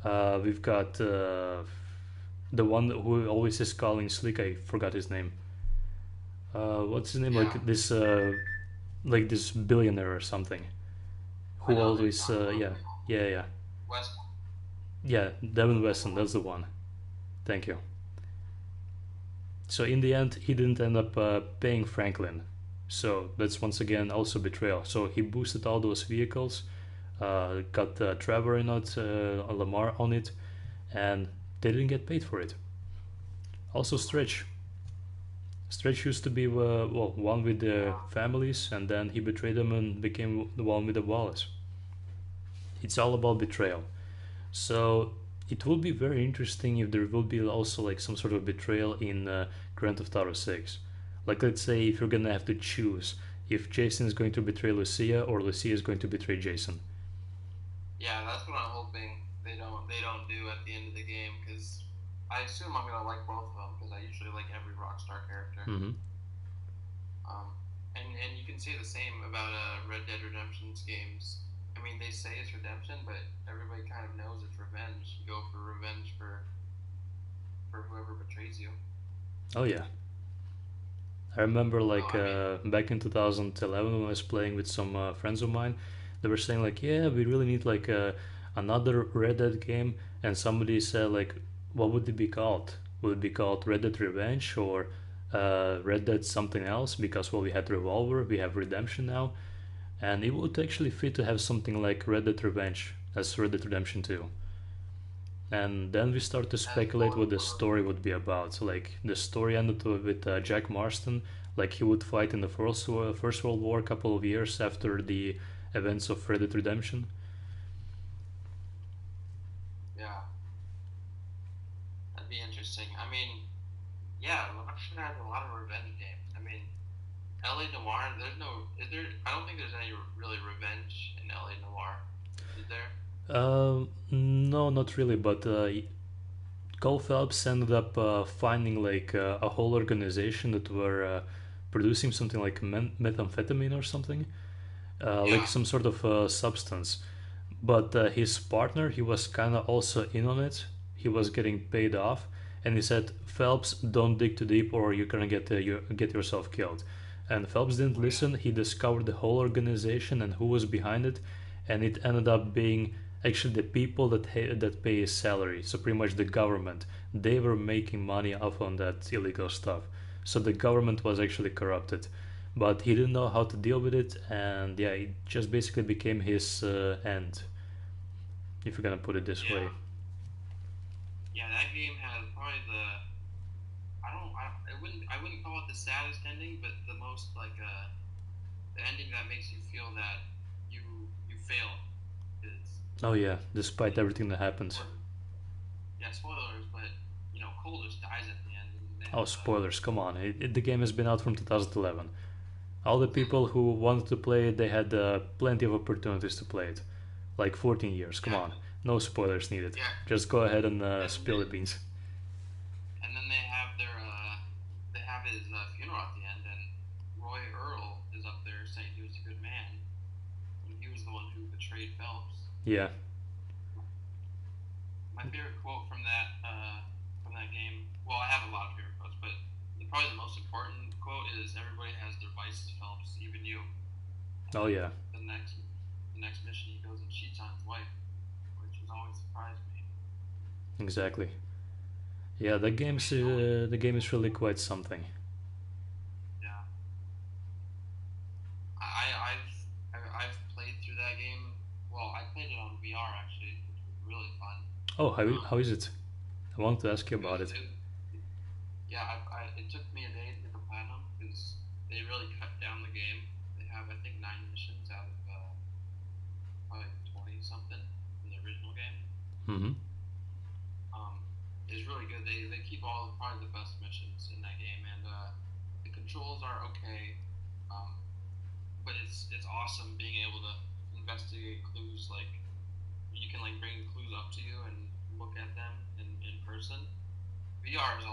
We've got the one who always is calling Slick. I forgot his name. What's his name? yeah, Like this billionaire or something. I Who know who you're always, talking about. yeah. West. Yeah, Devin Wesson, that's the one. Thank you. So in the end, he didn't end up paying Franklin. So that's once again also betrayal. So he boosted all those vehicles, got Trevor in it, Lamar on it, and they didn't get paid for it. Also Stretch. Stretch used to be well one with the families, and then he betrayed them and became the one with the Wallace. It's all about betrayal. So it would be very interesting if there would be also like some sort of betrayal in Grand Theft Auto 6. Like let's say if you're gonna have to choose if Jason is going to betray Lucia or Lucia is going to betray Jason. Yeah, that's what I'm hoping they don't do at the end of the game because I assume I'm gonna like both of them because I usually like every Rockstar character. Mm-hmm. And you can say the same about Red Dead Redemption's games. I mean, they say it's redemption, but everybody kind of knows it's revenge. You go for revenge for whoever betrays you. Oh yeah, I remember So like I mean, back in 2011 when I was playing with some friends of mine, they were saying like, yeah, we really need like another Red Dead game, and somebody said like, what would it be called? Would it be called Red Dead Revenge or Red Dead something else? Because well, we had Revolver, we have Redemption now, and it would actually fit to have something like Red Dead Revenge as Red Dead Redemption 2. And then we start to as speculate more what the story would be about. So, like the story ended with Jack Marston, like he would fight in the First World War a couple of years after the events of Red Dead Redemption. yeah, that'd be interesting. I mean, yeah, Rockstar has a lot of revenge games. I mean, LA Noir. There's no. Is there? I don't think there's any really revenge in LA Noir. Is there? No, not really, but Cole Phelps ended up finding like a whole organization that were producing something like methamphetamine or something, like Yeah. some sort of substance. But his partner, he was kind of also in on it. He was getting paid off, and he said, "Phelps, don't dig too deep, or you're gonna get yourself killed." And Phelps didn't Oh yeah. listen. He discovered the whole organization and who was behind it, and it ended up being actually the people that pay his salary. So pretty much the government. They were making money off on that illegal stuff. So the government was actually corrupted. but he didn't know how to deal with it, and yeah, it just basically became his end, if you're gonna put it this way. Yeah, yeah. That game has probably the I wouldn't call it the saddest ending, but the most like the ending that makes you feel that you failed is Oh yeah, despite everything that happens. or yeah, spoilers, but Cole just dies at the end, and they Oh, have spoilers! Come on, the game has been out from 2011. All the people who wanted to play it, they had plenty of opportunities to play it. Like 14 years. Come yeah, on, no spoilers needed. yeah, Just go ahead and and then spill the beans. they have their they have his funeral at the end, and Roy Earl is up there saying he was a good man when he was the one who betrayed Phelps. Yeah. My favorite quote from that game. Well, I have a lot of favorite quotes, but probably the most important quote is "Everybody has their vices, Phelps, even you." And Oh then yeah. the next mission, he goes and cheats on his wife, which has always surprised me. Exactly. Yeah, I mean, the only the game is really quite something. yeah, I've played through that game. Well, I played it on VR actually, which was really fun. Oh, Um, how is it? I want to ask you it about was it. yeah, it took me a day to get the platinum because they really cut down the game. They have I think 9 missions out of probably 20 something in the original game. Mm-hmm. Um, it's really good. They keep all probably the best missions in that game, and the controls are okay. Um, but it's awesome being able to investigate clues. Like you can like bring clues up to you and look at them in person. VR is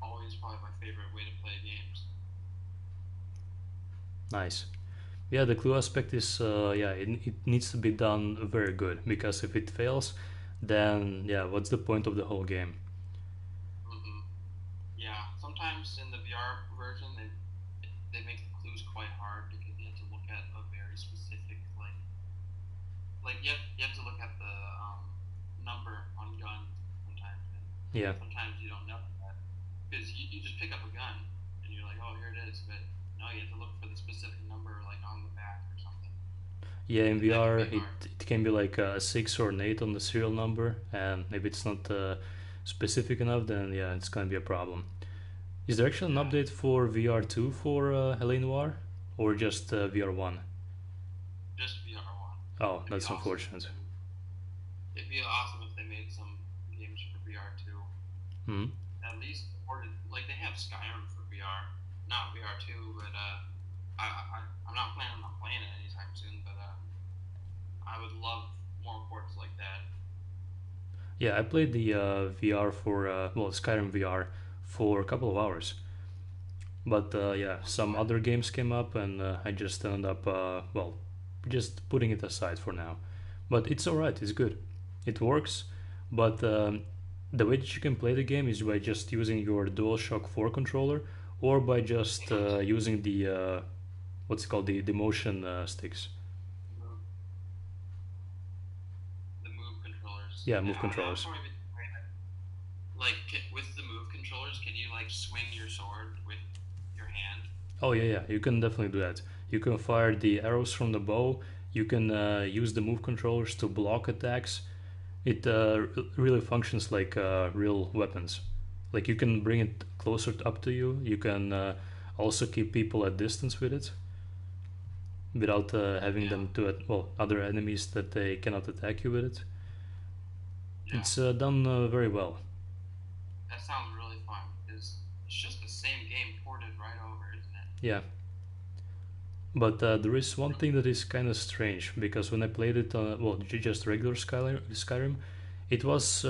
always probably my favorite way to play games. Nice. Yeah, the clue aspect is yeah, it needs to be done very good because if it fails, then yeah, what's the point of the whole game? Hmm. Yeah, sometimes in the VR version they make the clues quite hard because you have to look at a very specific like you have to look at the number on guns sometimes, and Yeah. sometimes you don't know that because you just pick up a gun and you're like, oh, here it is, but no, you have to look for the specific number like on the back or something, Yeah, in and that can VR be hard. it can be like a 6 or an 8 on the serial number, and if it's not specific enough, then yeah, it's gonna be a problem. Is there actually an Yeah, update for VR2 for LA Noire, or just VR1? just VR1. Oh, It'd be that's awesome. unfortunate. It'd be awesome if they made some games for VR2. Hmm. At least, or like they have Skyrim for VR, not VR2, but I'm not planning on playing it anytime soon. But I would love more ports like that. Yeah, I played the VR for well Skyrim VR for a couple of hours, but yeah, Which some one? other games came up, and I just ended up well just putting it aside for now. But it's alright, it's good, it works, but the way that you can play the game is by just using your DualShock 4 controller or by just using the what's it called, the motion sticks. Move, the Move controllers. Yeah, Yeah, move that would controllers. probably be great. Like with the Move controllers, can you like swing your sword with your hand? Oh yeah, yeah, you can definitely do that. You can fire the arrows from the bow. You can use the move controllers to block attacks. It really functions like real weapons. Like you can bring it closer up to you. You can also keep people at distance with it without having Yeah, them to well other enemies that they cannot attack you with it. yeah. It's done very well. That sounds really fun because it's just the same game ported right over, isn't it? Yeah, but there is one thing that is kind of strange because when I played it on well just regular Skyrim, it was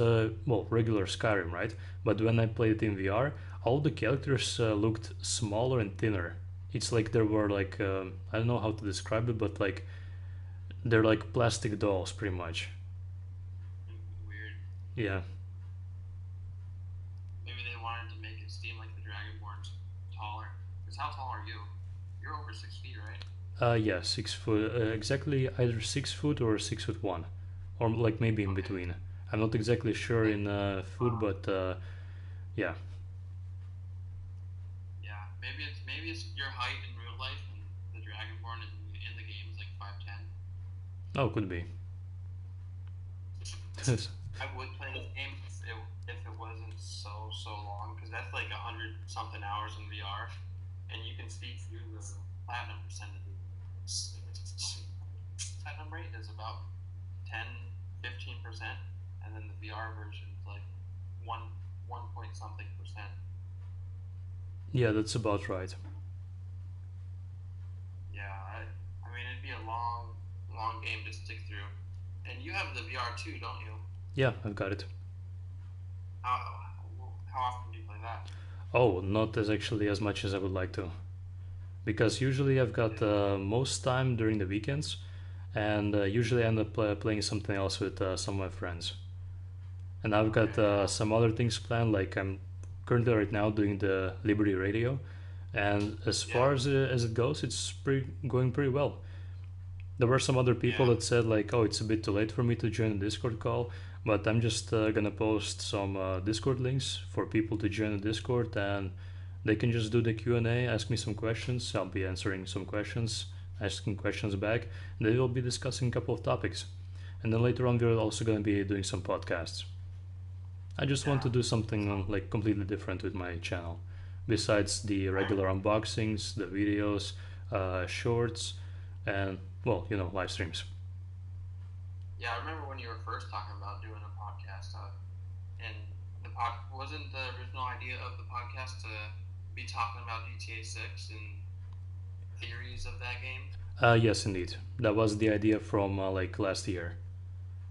well regular Skyrim, right? But when I played it in VR, all the characters looked smaller and thinner. It's like there were like I don't know how to describe it, but like they're like plastic dolls, pretty much. Weird. Yeah. Maybe they wanted to make it seem like the Dragonborn's taller. Because how tall are you? You're over 6 feet, right? Yeah, 6 foot, exactly either 6 foot or 6 foot 1, or like maybe in Okay. between. I'm not exactly sure Then, in food, but yeah. yeah, maybe it's your height in real life, and Dragonborn in the game is like 5'10". Oh, could be. I would play this game if it wasn't so long because that's like 100 something hours in VR, and you can speak through the platinum percentage. Platinum rate is about 10-15%, and then the VR version is like one point something percent. Yeah, that's about right. Yeah, I mean it'd be a long game to stick through. And you have the VR too, don't you? Yeah, I've got it. How how often do you play that? Oh, not as actually as much as I would like to, because usually I've got most time during the weekends, and usually I end up playing something else with some of my friends. And I've got Okay, yeah, some other things planned. Like I'm currently right now doing the Liberty Radio, and as yeah, far as it goes, it's going pretty well. There were some other people yeah, that said like, "Oh, it's a bit too late for me to join the Discord call," but I'm just gonna post some Discord links for people to join the Discord, and they can just do the Q&A, ask me some questions. I'll be answering some questions, asking questions back, and they will be discussing a couple of topics. And then later on, we're also gonna be doing some podcasts. I just want yeah. to do That's something all. like completely different with my channel, besides the Right. regular unboxings, the videos, shorts, and well, live streams. Yeah, I remember when you were first talking about doing a podcast, and the pod wasn't the original idea of the podcast to be talking about GTA 6 and theories of that game. Yes, indeed, that was the idea from like last year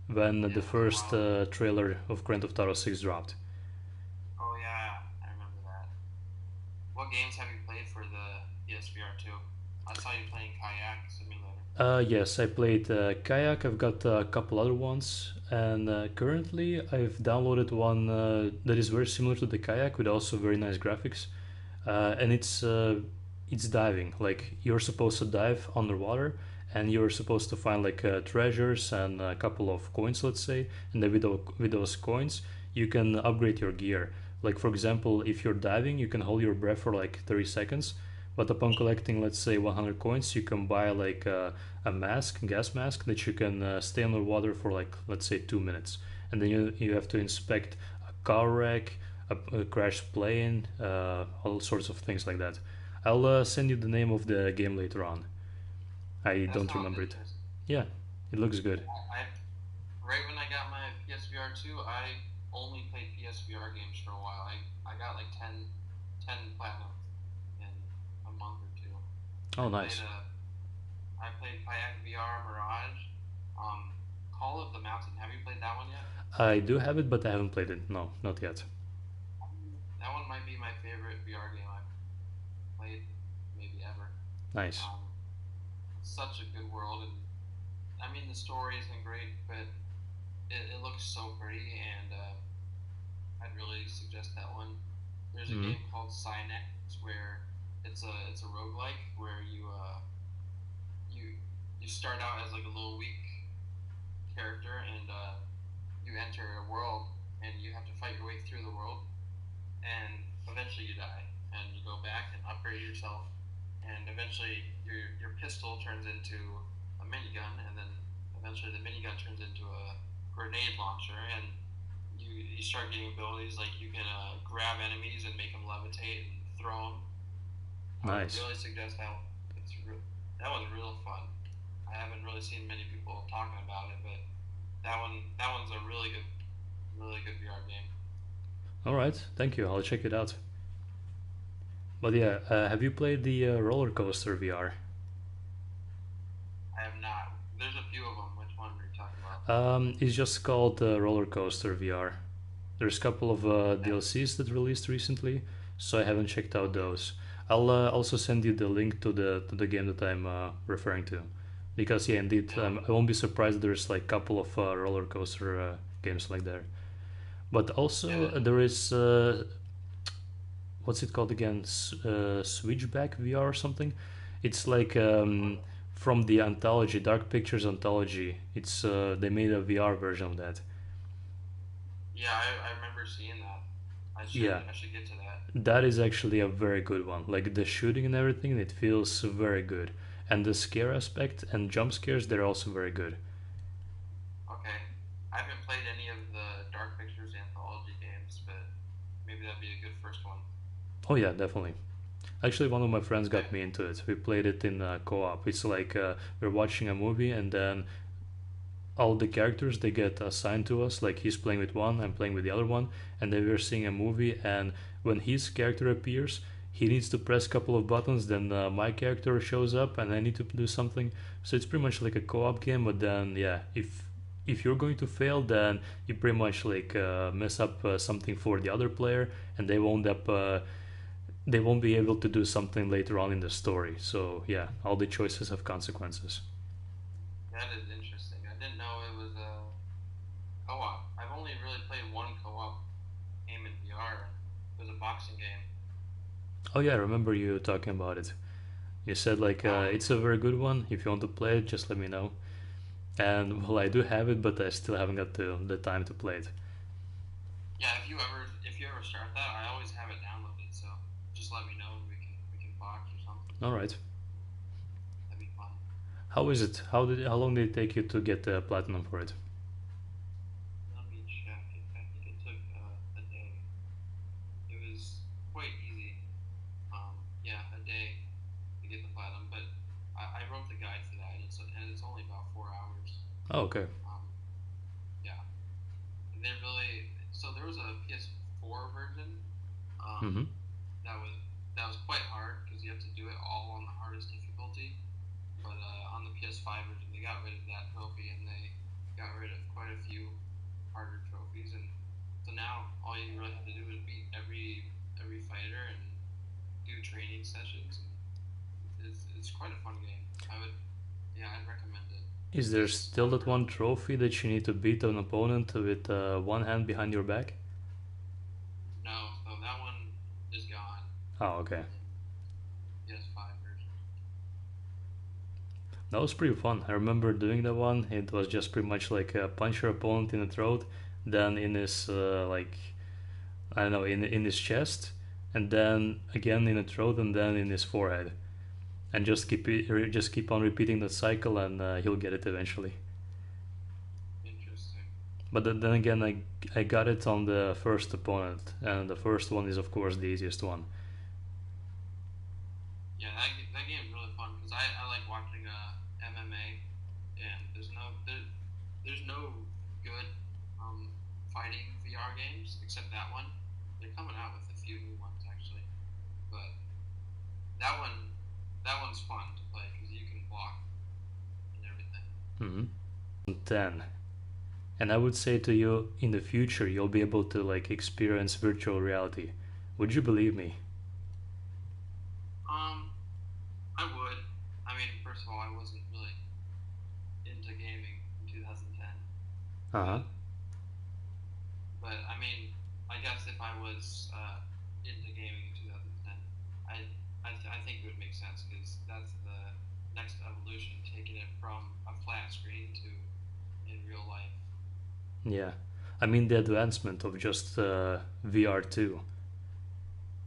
when the Yeah, a first while ago. trailer of Grand Theft Auto 6 dropped. Oh yeah, I remember that. What games have you played for the PSVR 2? I saw you playing Kayak Simulator. Yes, I played Kayak. I've got a couple other ones, and currently I've downloaded one that is very similar to the Kayak with also very nice graphics. And it's diving. Like you're supposed to dive underwater, and you're supposed to find like treasures and a couple of coins, let's say. And then with those coins, you can upgrade your gear. Like for example, if you're diving, you can hold your breath for like 30 seconds. But upon collecting, let's say 100 coins, you can buy like a mask, gas mask, that you can stay underwater for like let's say 2 minutes, and then you have to inspect a car wreck, a crashed plane, all sorts of things like that. I'll send you the name of the game later on. I That don't sounds remember it. interesting. Yeah, it looks good. I right when I got my PSVR 2, I only played PSVR games for a while. I got like 10 platinum in a month or two. I Oh, played nice. I played Kayak VR Mirage, um, Call of the Mountain. Have you played that one yet? I do have it, but I haven't played it. No, not yet. That one might be my favorite VR game I've played maybe ever. Nice. Um, it's such a good world, and I mean the story isn't great, but it looks so pretty, and I'd really suggest that one. There's a Mm. game called Cynex where it's a roguelike where you you start out as like a little weak character, and you enter a world, and you have to fight your way through the world, and eventually you die, and you go back and upgrade yourself, and eventually your pistol turns into a minigun, and then eventually the minigun turns into a grenade launcher, and you start getting abilities like you can grab enemies and make them levitate and throw them. I would Nice. really suggest that one. That one's real fun. I haven't really seen many people talking about it, but that one's a really good VR game. All right. Thank you. I'll check it out. But yeah, have you played the roller coaster VR? I have not. There's a few of them. Which one are you talking about? It's just called roller coaster VR. There's a couple of DLCs that released recently, so I haven't checked out those. I'll also send you the link to the game that I'm referring to, because yeah, indeed, Yeah, I won't be surprised there's like a couple of roller coaster games like there. But also yeah. there is what's it called again? Switchback VR or something. It's like from the anthology, Dark Pictures anthology. It's they made a VR version of that. Yeah, I remember seeing that. Yeah, I should get to that. that is actually a very good one. Like the shooting and everything, it feels very good. And the scare aspect and jump scares, they're also very good. Okay. I haven't played any of the Dark Pictures anthology games, but maybe that'd be a good first one. Oh yeah, definitely. Actually, one of my friends Okay. got me into it. We played it in co-op. It's like we're watching a movie, and then all the characters they get assigned to us. Like he's playing with one, I'm playing with the other one, and then we're seeing a movie. And when his character appears, he needs to press a couple of buttons. Then my character shows up, and I need to do something. So it's pretty much like a co-op game. But then, yeah, if you're going to fail, then you pretty much like mess up something for the other player, and they won't be able to do something later on in the story. So yeah, all the choices have consequences. That is interesting. I didn't know it was a co-op. I've only really played one co-op game in VR. It was a boxing game. Oh yeah, I remember you talking about it. You said like That one, it's a very good one. If you want to play it, just let me know. And well, I do have it, but I still haven't got the time to play it. yeah. If you ever start that, I always have it downloaded. So just let me know and we can box or something. All right. That'd be fun. How is it? How long did it take you to get the platinum for it? Let me check. I think it took a day. It was quite easy. Yeah, a day to get the platinum, but I wrote the guide for that, and it's only about 4 hours. Oh, okay. Um, yeah, and they really so there was a PS4 version. Mm-hmm. That was that was quite hard because you have to do it all on the hardest difficulty. But on the PS5 version, they got rid of that trophy and they got rid of quite a few harder trophies. And so now all you really have to do is beat every fighter and do training sessions. And it's quite a fun game. Yeah, I'd recommend it Is at there least still one that one person. trophy that you need to beat an opponent with one hand behind your back? No, so that one is gone Oh, okay. in PS5 version. That was pretty fun. I remember doing that one. It was just pretty much like punch your opponent in the throat, then in his like I don't know in his chest, and then again in the throat, and then in his forehead, and just keep on repeating that cycle, and he'll get it eventually. Interesting. But then again, I got it on the first opponent, and the first one is of course the easiest one. Yeah, that game's really fun because I like watching MMA, and there's no good fighting VR games except that one. They're coming out with a few new ones actually, but that one that one's fun to play because you can block and everything. Mm-hmm. 10. And I would say to you, in the future, you'll be able to like experience virtual reality. Would you believe me? Um, I would. I mean, first of all, I wasn't really into gaming in 2010, Uh huh. but I mean, I guess if I was into gaming in 2010, I think it would make sense because that's the next evolution, taking it from a flat screen to in real life. Yeah. I mean the advancement of just VR2,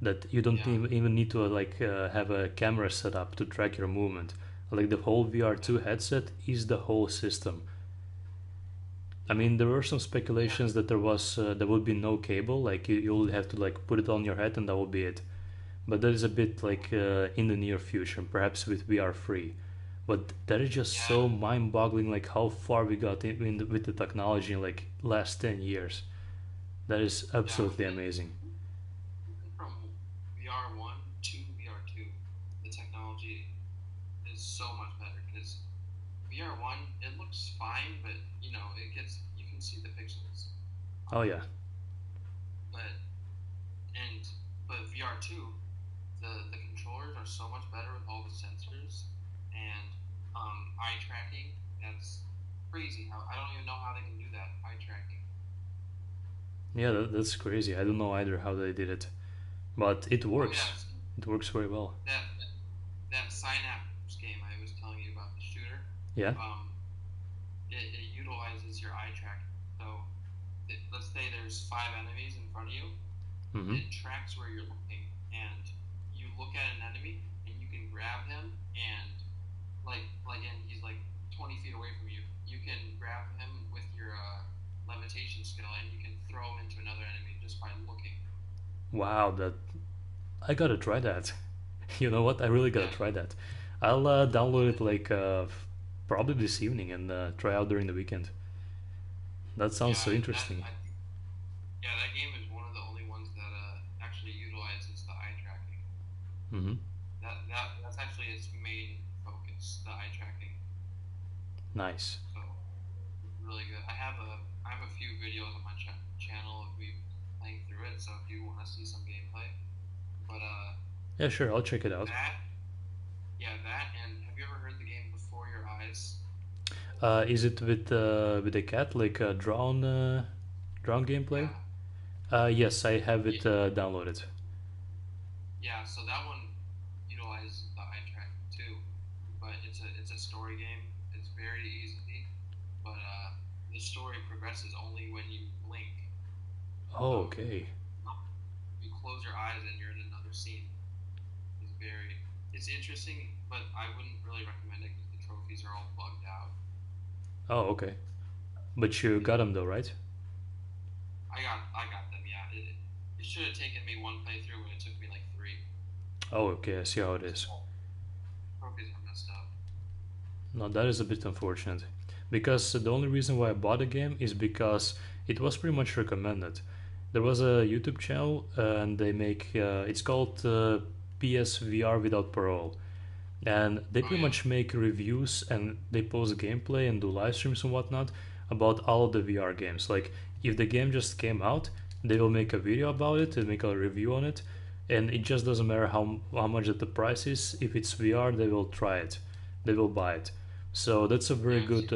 that you don't Yeah, even need to have a camera set up to track your movement. Like the whole VR2 yeah, headset is the whole system. I yeah, mean, there were some yeah, speculations that there would be no cable, like you'll have to like put it on your head and that will be it. But that is a bit like in the near future, perhaps with VR free. But that is just so yeah. mind-boggling, like how far we got with the technology in like last 10 years. That is Yeah. absolutely amazing. Even from VR1 to VR2, the technology is so much better because VR1 it looks fine, but it gets you can see the pixels. Oh Um, yeah, but and but VR2, the controllers are so much better with all the sensors and eye tracking. That's crazy. How I don't even know how they can do that eye tracking. yeah, that's crazy. I don't know either how they did it, but it Oh works. yes, It works very well. that that Synapse game I was telling you about the shooter. Yeah. Um, it utilizes your eye tracking. So let's say there's five enemies in front of you. Mm-hmm. It tracks where you're looking, and you look at an enemy, and you can grab him and and he's like 20 feet away from you. You can grab him with your levitation skill, and you can throw him into another enemy just by looking. Wow, that I gotta try that. You know what? I really gotta Yeah, try that. I'll download it like probably this evening and try out during the weekend. That sounds yeah, so that interesting. yeah, that game is one of the only ones that actually utilizes the eye tracking. Hmm. That's actually its main focus, the eye tracking. Nice. So it's really good. I have a few videos on my channel of me playing through it. So if you want to see some gameplay, but Yeah, sure. I'll check it out. that yeah, that and have you ever heard the game Before Your Eyes? Is it with a cat like drawn gameplay? Yeah, Yes, I have it yeah, downloaded. yeah. So that one utilizes the eye tracking too, but it's a story game. It's very easy, but the story progresses only when you blink. Oh, So okay. if you close your eyes and you're in another scene. It's interesting, but I wouldn't really recommend it because the trophies are all bugged out. Oh, okay. But you got them though, right? I got them. Yeah, it should have taken me one playthrough, but it took me like three. Oh, okay. I see how it is. Trophies are messed up. No, that is a bit unfortunate. Because the only reason why I bought the game is because it was pretty much recommended. There was a YouTube channel and they make it's called PSVR Without Parole, and they Oh pretty yeah, much make reviews and they post gameplay and do live streams and whatnot about all of the VR games. Like if the game just came out, they will make a video about it and make a review on it, and it just doesn't matter how much that the price is. If it's VR, they will try it, they will buy it. So that's a very yeah, it's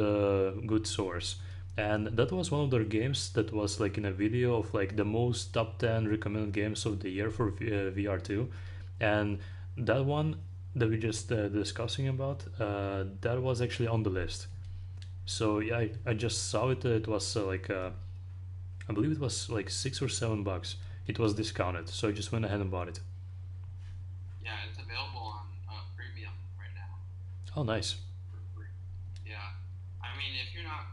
good source. And that was one of their games that was like in a video of like the most top 10 recommended games of the year for VR2, and that one that we just discussing about, that was actually on the list. So yeah, I just saw it. It was I believe it was like $6 or $7. It was discounted, so I just went ahead and bought it. yeah. It's available on premium right now Oh, nice. for free. Yeah, I mean if you're not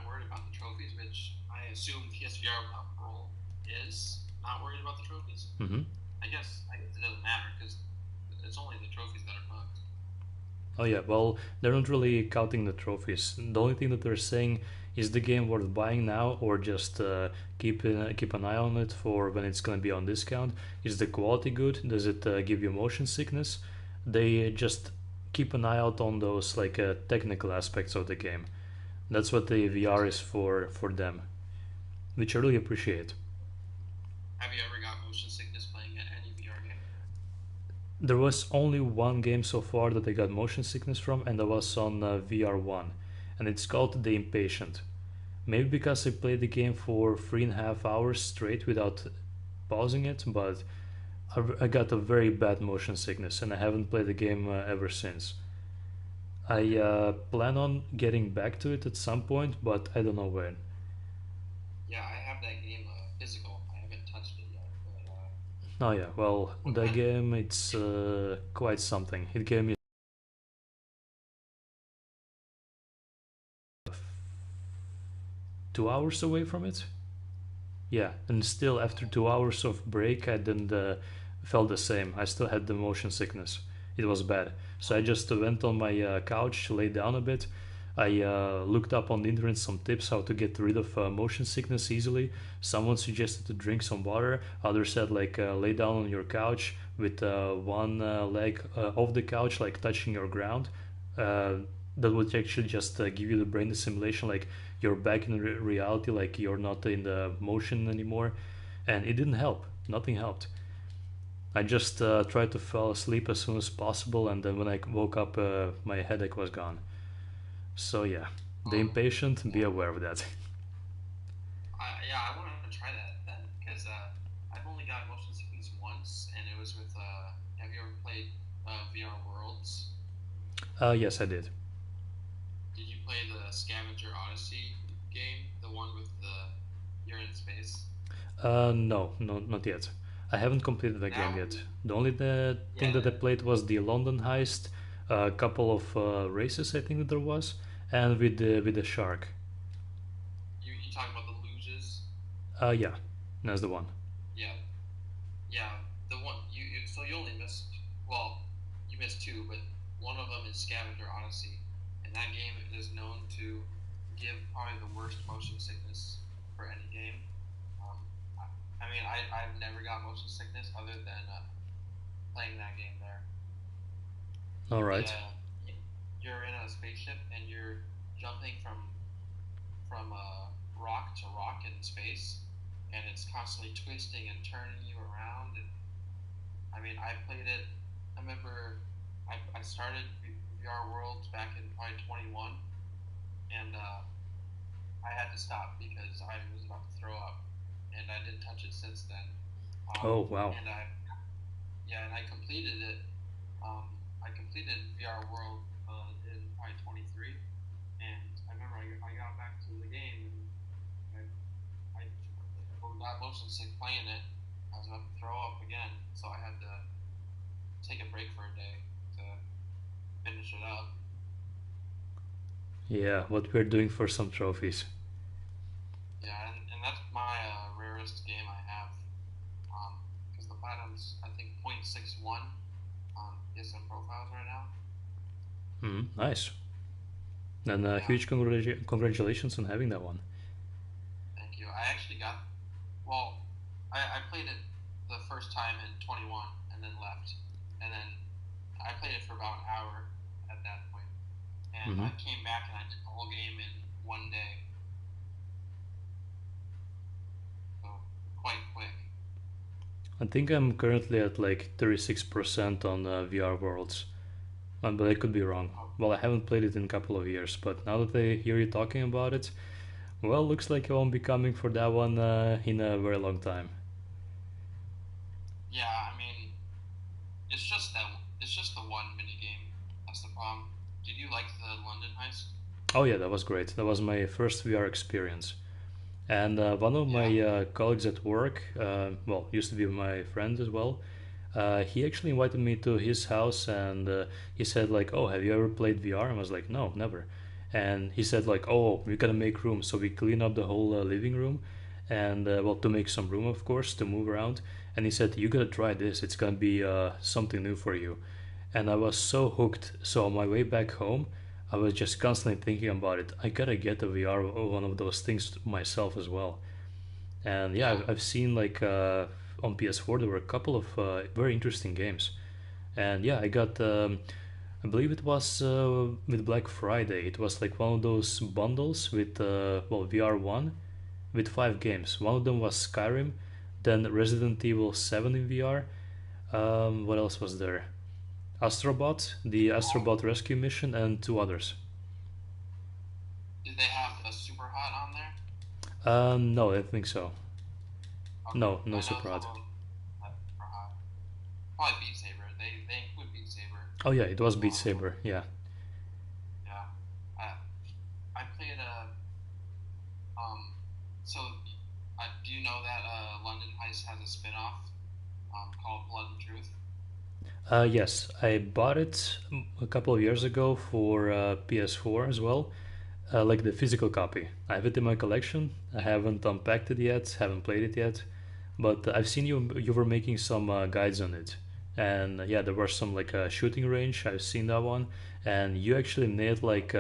worried about the trophies, which I assume PSVR without parole is not worried about the trophies. Hmm. I guess it doesn't matter because it's only the trophies that are bugged. Oh yeah, well, they're not really counting the trophies. The only thing that they're saying is the game worth buying now, or just keep an eye on it for when it's gonna be on discount. Is the quality good? Does it give you motion sickness? They just keep an eye out on those like technical aspects of the game. That's what the VR is for them, which I really appreciate. Have you ever got motion sickness playing any VR game? There was only one game so far that I got motion sickness from, and that was on VR1, and it's called The Impatient. Maybe because I played the game for 3.5 hours straight without pausing it, but I got a very bad motion sickness, and I haven't played the game ever since. I plan on getting back to it at some point, but I don't know when. Yeah, I have that game physical. I haven't touched it yet, but Oh yeah, well, what the kind of game it's quite something. It gave me 2 hours away from it. Yeah, and still after 2 hours of break, I didn't felt the same. I still had the motion sickness. It was bad. So I just went on my couch, laid down a bit. I looked up on the internet some tips how to get rid of motion sickness easily. Someone suggested to drink some water. Others said like lay down on your couch with one leg off the couch, like touching your ground. Uh, that would actually just give you the brain stimulation, like you're back in reality, like you're not in the motion anymore. And it didn't help. Nothing helped. I just tried to fall asleep as soon as possible, and then when I woke up, my headache was gone. So yeah, the oh impatient, be yeah, aware of that. I want to try that then because I've only got motion sickness once, and it was with have you ever played VR Worlds? Yes, I did. Did you play the Scavenger Odyssey game, the one with the you're in space? No, no, not yet. I haven't completed the game That yet. one, The only thing yeah, that I played was the London heist, a couple of races I think that there was, and with the shark. You talking about the luges? Yeah, that's the one. Yeah, yeah. The one so you only missed, well, you missed two, but one of them is Scavenger Odyssey, and that game is known to give probably the worst motion sickness for any game. I mean, I've never got motion sickness other than playing that game there. All The right. You're in a spaceship and you're jumping from rock to rock in space, and it's constantly twisting and turning you around. And I mean, I played it. I remember I started VR Worlds back in probably 21, and I had to stop because I was about to throw up, and I didn't touch it since then. Oh wow. And I completed it. I completed VR World in probably 23, and I remember I got back to the game and I got motion sick playing it. I was about to throw up again, so I had to take a break for a day to finish it up. Yeah, what we're doing for some trophies. Yeah, and that's my rarest game I have. Because the platinum's I think 0.61 on PSN profiles right now. Nice. And Yeah, huge congratulations on having that one. thank you. I actually got, well, I played it the first time in 21 and then left. And then I played it for about an hour at that point. And hmm I came back and I did the whole game in one day. So quite quick. I think I'm currently at like 36% on VR Worlds, but I could be wrong. Oh, Well, I haven't played it in a couple of years, but now that I hear you talking about it, well, looks like I won't be coming for that one in a very long time. yeah, I mean, it's just the one mini game. That's the problem. Did you like the London heist? Oh yeah, that was great. That was my first VR experience. And one of Yeah. my colleagues at work, well, used to be my friend as well. He actually invited me to his house, and he said like, "Oh, have you ever played VR?" I was like, "No, never." And he said like, "Oh, we gotta make room." So we clean up the whole living room, and well, to make some room, of course, to move around. And he said, "You gotta try this. It's gonna be something new for you." And I was so hooked. So on my way back home, I was just constantly thinking about it. I gotta get a VR one of those things myself as well. And yeah, Yeah. I've seen like on PS4 there were a couple of very interesting games. And yeah, I got I believe it was with Black Friday. It was like one of those bundles with well VR1 with 5 games. One of them was Skyrim, then Resident Evil 7 in VR. What else was there? Astrobot, the Astrobot Rescue Mission, and two others. Did they have a super hot on there? No, I don't think so. Okay. No, no I know some Superhot. of them have super hot. Probably Beat Saber. They include Beat Saber Oh yeah, it was as Beat well. Saber. Yeah. Yeah. Uh, I played a um. So, do you know that London Heist has a spin-off called Blood and Truth? Yes, I bought it a couple of years ago for PS4 as well, like the physical copy. I have it in my collection. I Yeah. haven't unpacked it yet, haven't played it yet, but I've seen you were making some guides on it, and yeah, there was some like a shooting range. I've seen that one, and you actually made like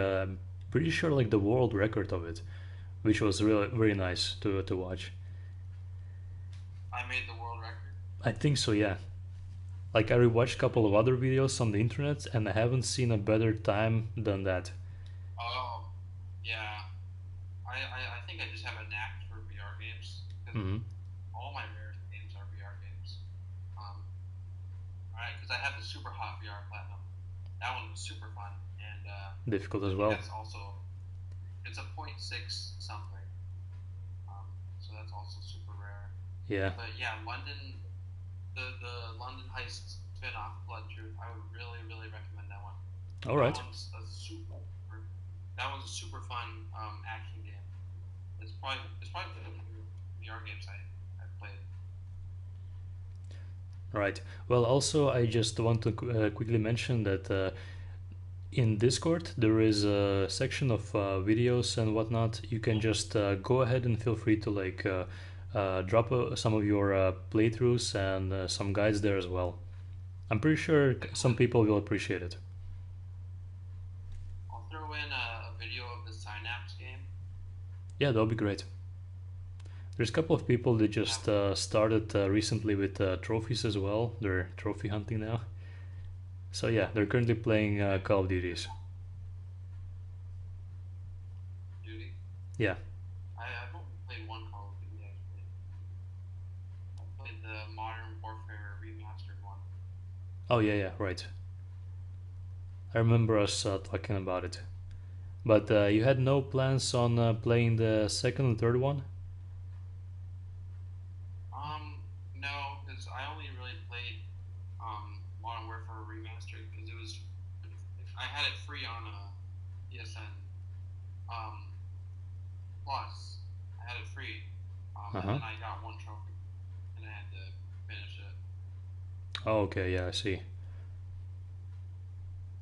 pretty sure like the world record of it, which was really very nice to watch. I made the world record. I think so, yeah. Like I rewatched a couple of other videos on the internet, and I haven't seen a better time than that. Oh, yeah. I think I just have a knack for VR games because hmm all my rare games are VR games. Right, because I have the super hot VR platinum. That one was super fun, and Difficult I as think well. that's also it's a point 0.6 something. So that's also super rare. Yeah. But yeah, the London Heist spin-off, Blood Truth. I would really recommend that one. All That right. one's a super that one's a super fun action game. It's probably one of the VR games I've played. Right. Well, also I just want to quickly mention that in Discord, there is a section of videos and whatnot. You can just go ahead and feel free to drop some of your playthroughs and some guides there as well. I'm pretty sure some people will appreciate it. I'll throw in a video of the Synapse game. Yeah, that'll be great. There's a couple of people that just started recently with trophies as well. They're trophy hunting now. So yeah, they're currently playing Call of Duties. Duty. Yeah. I've only played one Call of Duty actually. I played the Modern Warfare remastered one. Oh yeah, yeah, right. I remember us talking about it. But you had no plans on playing the second and third one? No, because I only really played Modern Warfare remastered because it was I had it free on PSN um Plus. I had it free, Uh and huh. then I got one trophy, and I had to finish it. Oh, okay, yeah, I see.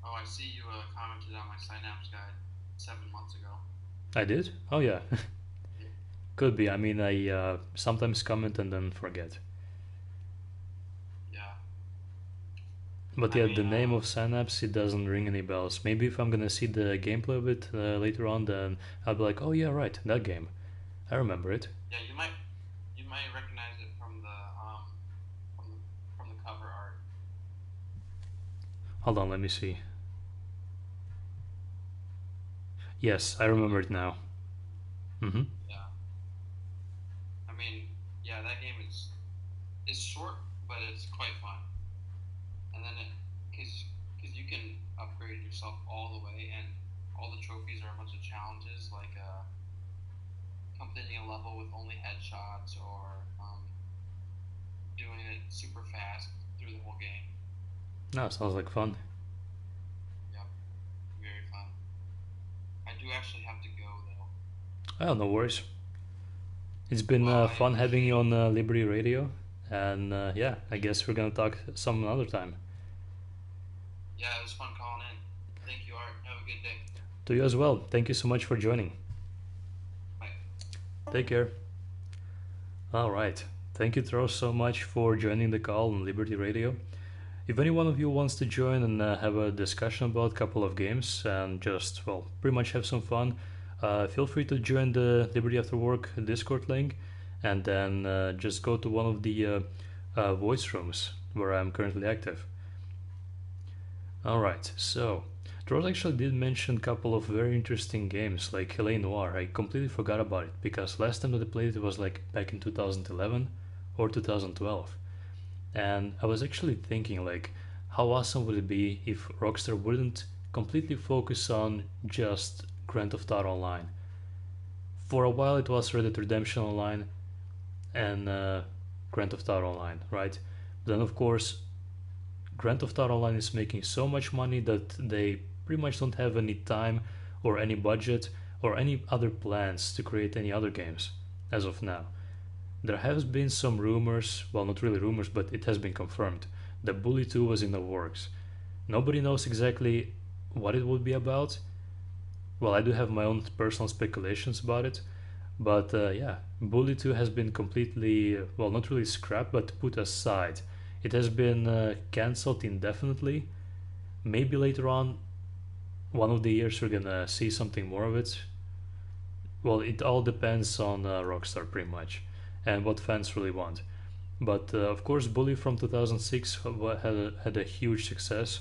Oh, I see you commented on my Synapse guide 7 months ago. I did? Oh, yeah. Could be. I mean, I sometimes comment and then forget. Yeah, But I yeah, mean, the name of Synapse, it doesn't ring any bells. Maybe if I'm gonna see the gameplay of it later on, then I'll be like, oh yeah, right, that game. I remember it. yeah, you might recognize it from the from the cover art. Hold on, let me see. Yes, I remember it now. Mm-hmm. Yeah, I mean, yeah, that game is short, but it's quite fun. And then because you can upgrade yourself all the way, and all the trophies are a bunch of challenges like completing a level with only headshots or doing it super fast through the whole game. No, sounds like fun. Yep, very fun. I do actually have to go though. Oh, no worries. It's been Well, I fun having you appreciate. on Liberty Radio, and yeah, I guess we're gonna talk some other time. Yeah, it was fun calling in. Thank you, Art. Have a good day. To you as well. Thank you so much for joining. Bye. Take care. All right. Thank you, Tro, so much for joining the call on Liberty Radio. If any one of you wants to join and have a discussion about a couple of games and just, well, pretty much have some fun, feel free to join the Liberty After Work Discord link and then just go to one of the voice rooms where I'm currently active. Alright, so Troll actually did mention a couple of very interesting games like L.A. Noire. I completely forgot about it because last time that I played it was like back in 2011 or 2012. And I was actually thinking like how awesome would it be if Rockstar wouldn't completely focus on just Grand Theft Auto Online. For a while it was Red Dead Redemption Online and Grand Theft Auto Online, right? But then of course Grand Theft Auto Online is making so much money that they pretty much don't have any time or any budget or any other plans to create any other games as of now. There has been some rumors, well, not really rumors, but it has been confirmed that Bully 2 was in the works. Nobody knows exactly what it would be about. Well, I do have my own personal speculations about it, but yeah, Bully 2 has been completely, well, not really scrapped, but put aside. It has been cancelled indefinitely. Maybe later on, one of the years, we're gonna see something more of it. Well, it all depends on Rockstar pretty much and what fans really want. But of course, Bully from 2006 had a huge success.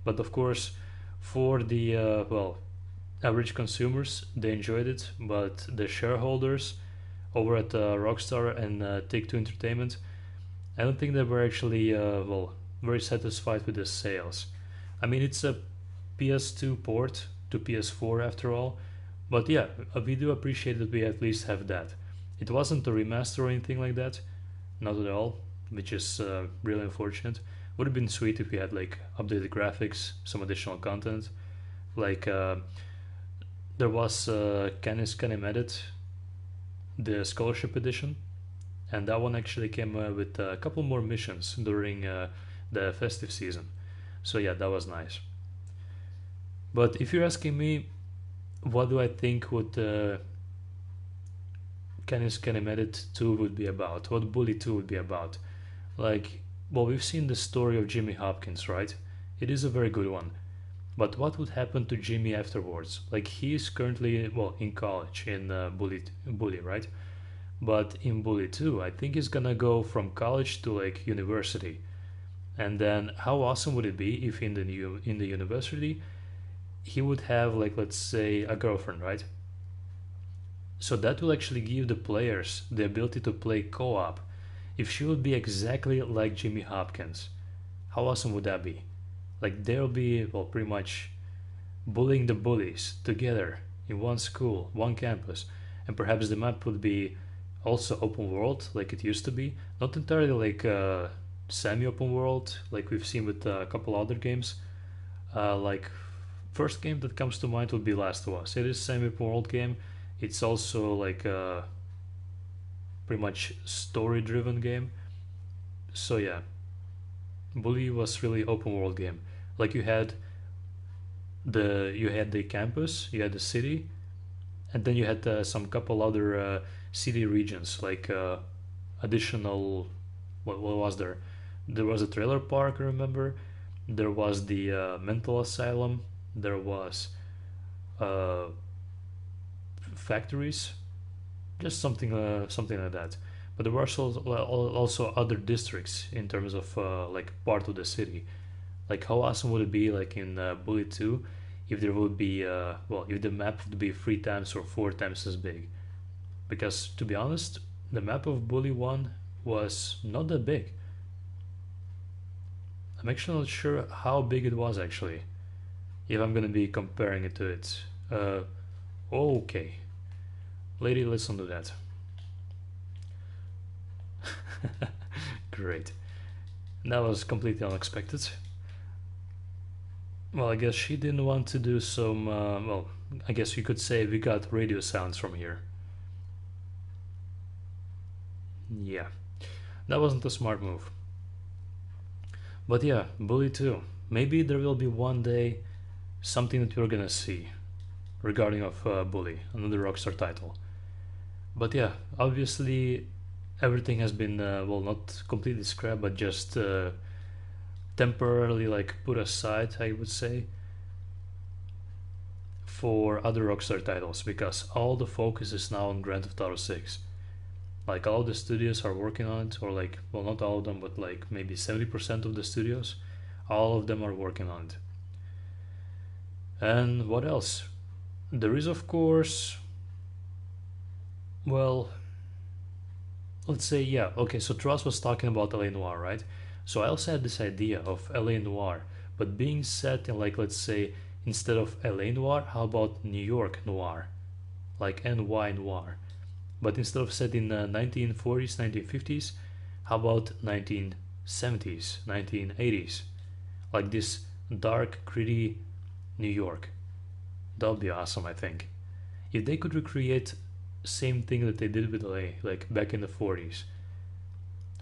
But of course, for the well average consumers, they enjoyed it. But the shareholders over at Rockstar and Take Two Entertainment, I don't think they were actually well very satisfied with the sales. I mean, it's a PS2 port to PS4 after all, but yeah, we do appreciate that we at least have that. It wasn't a remaster or anything like that, not at all, which is really unfortunate. Would have been sweet if we had like updated graphics, some additional content. Like there was Canis Canem Edit, the Scholarship Edition, and that one actually came with a couple more missions during the festive season. So yeah, that was nice. But if you're asking me, what do I think would Canis Canimedet 2 would be about? What Bully 2 would be about? Like, well, we've seen the story of Jimmy Hopkins, right? It is a very good one. But what would happen to Jimmy afterwards? Like, he is currently, well, in college in Bully, right? But in Bully 2, I think he's gonna go from college to like university. And then how awesome would it be if in the university he would have like, let's say, a girlfriend, right? So that will actually give the players the ability to play co-op. If she would be exactly like Jimmy Hopkins, how awesome would that be? Like they'll be, well, pretty much bullying the bullies together in one school, one campus, and perhaps the map would be also open world like it used to be, not entirely like semi-open world like we've seen with a couple other games. Like first game that comes to mind would be Last of Us. It is semi-open world game. It's also like a pretty much story-driven game. So yeah, Bully was really open world game. Like you had the campus, you had the city, and then you had some couple other city regions like additional. What was there? There was a trailer park. I remember. There was the mental asylum. There was uh, factories, just something like that. But there were also other districts in terms of like part of the city. Like how awesome would it be like in Bully 2 if there would be well, if the map would be 3 times or 4 times as big? Because to be honest, the map of Bully 1 was not that big. I'm actually not sure how big it was actually. If I'm gonna be comparing it to it. Okay, lady, listen to that. Great. That was completely unexpected. Well, I guess she didn't want to do some. Well, I guess you could say we got radio sounds from here. Yeah, that wasn't a smart move. But yeah, Bully 2. Maybe there will be one day something that we're gonna see regarding of Bully, another Rockstar title. But yeah, obviously everything has been well, not completely scrapped, but just temporarily like put aside, I would say, for other Rockstar titles because all the focus is now on Grand Theft Auto 6. Like all the studios are working on it, or like, well, not all of them, but like maybe 70% of the studios, all of them are working on it. And what else? There is, of course, well, let's say, yeah, okay, so Tross was talking about LA Noir, right? So I also had this idea of LA Noir, but being set in, like, let's say, instead of LA Noir, how about New York Noir? Like NY Noir. But instead of set in the 1940s, 1950s, how about 1970s, 1980s? Like this dark, gritty New York. That would be awesome, I think. If they could recreate same thing that they did with LA, like back in the 40s.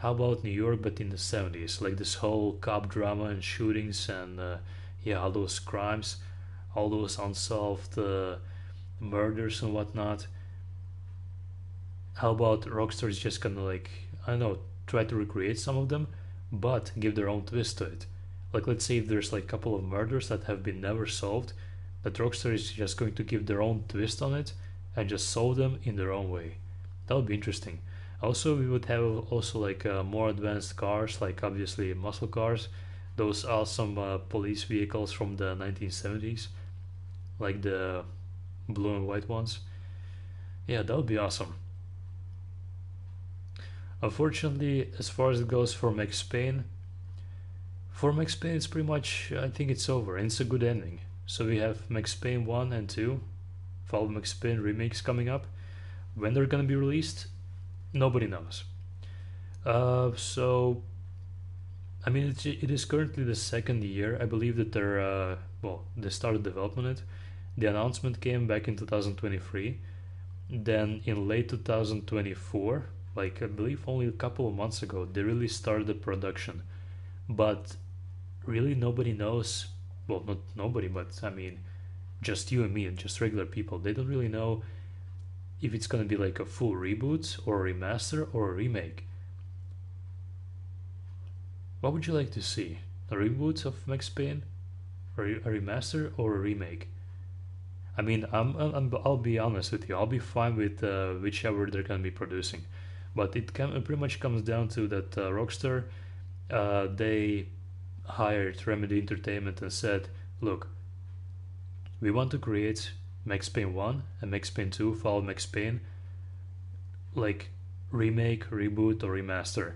How about New York, but in the 70s? Like this whole cop drama and shootings and yeah, all those crimes, all those unsolved murders and whatnot. How about Rockstar's just gonna like, I don't know, try to recreate some of them, but give their own twist to it. Like let's say if there's like a couple of murders that have been never solved, that Rockstar is just going to give their own twist on it and just solve them in their own way. That would be interesting. Also, we would have also like more advanced cars, like obviously muscle cars, those awesome police vehicles from the 1970s, like the blue and white ones. Yeah, that would be awesome. Unfortunately, as far as it goes for Max Payne, it's pretty much, I think it's over, and it's a good ending. So we have Max Payne 1 and 2, follow Max Payne remakes coming up. When they're gonna be released, nobody knows. So, I mean, it is currently the second year. I believe that they're, well, they started development it. The announcement came back in 2023. Then in late 2024, like I believe only a couple of months ago, they really started the production. But really nobody knows, well, not nobody, but I mean, just you and me and just regular people. They don't really know if it's gonna be like a full reboot or a remaster or a remake. What would you like to see? A reboot of Max Payne, or a remaster, or a remake? I mean, I'll be honest with you. I'll be fine with whichever they're gonna be producing, but it pretty much comes down to that Rockstar, they hired Remedy Entertainment and said, "Look, we want to create Max Payne 1 and Max Payne 2, follow Max Payne, like remake, reboot, or remaster.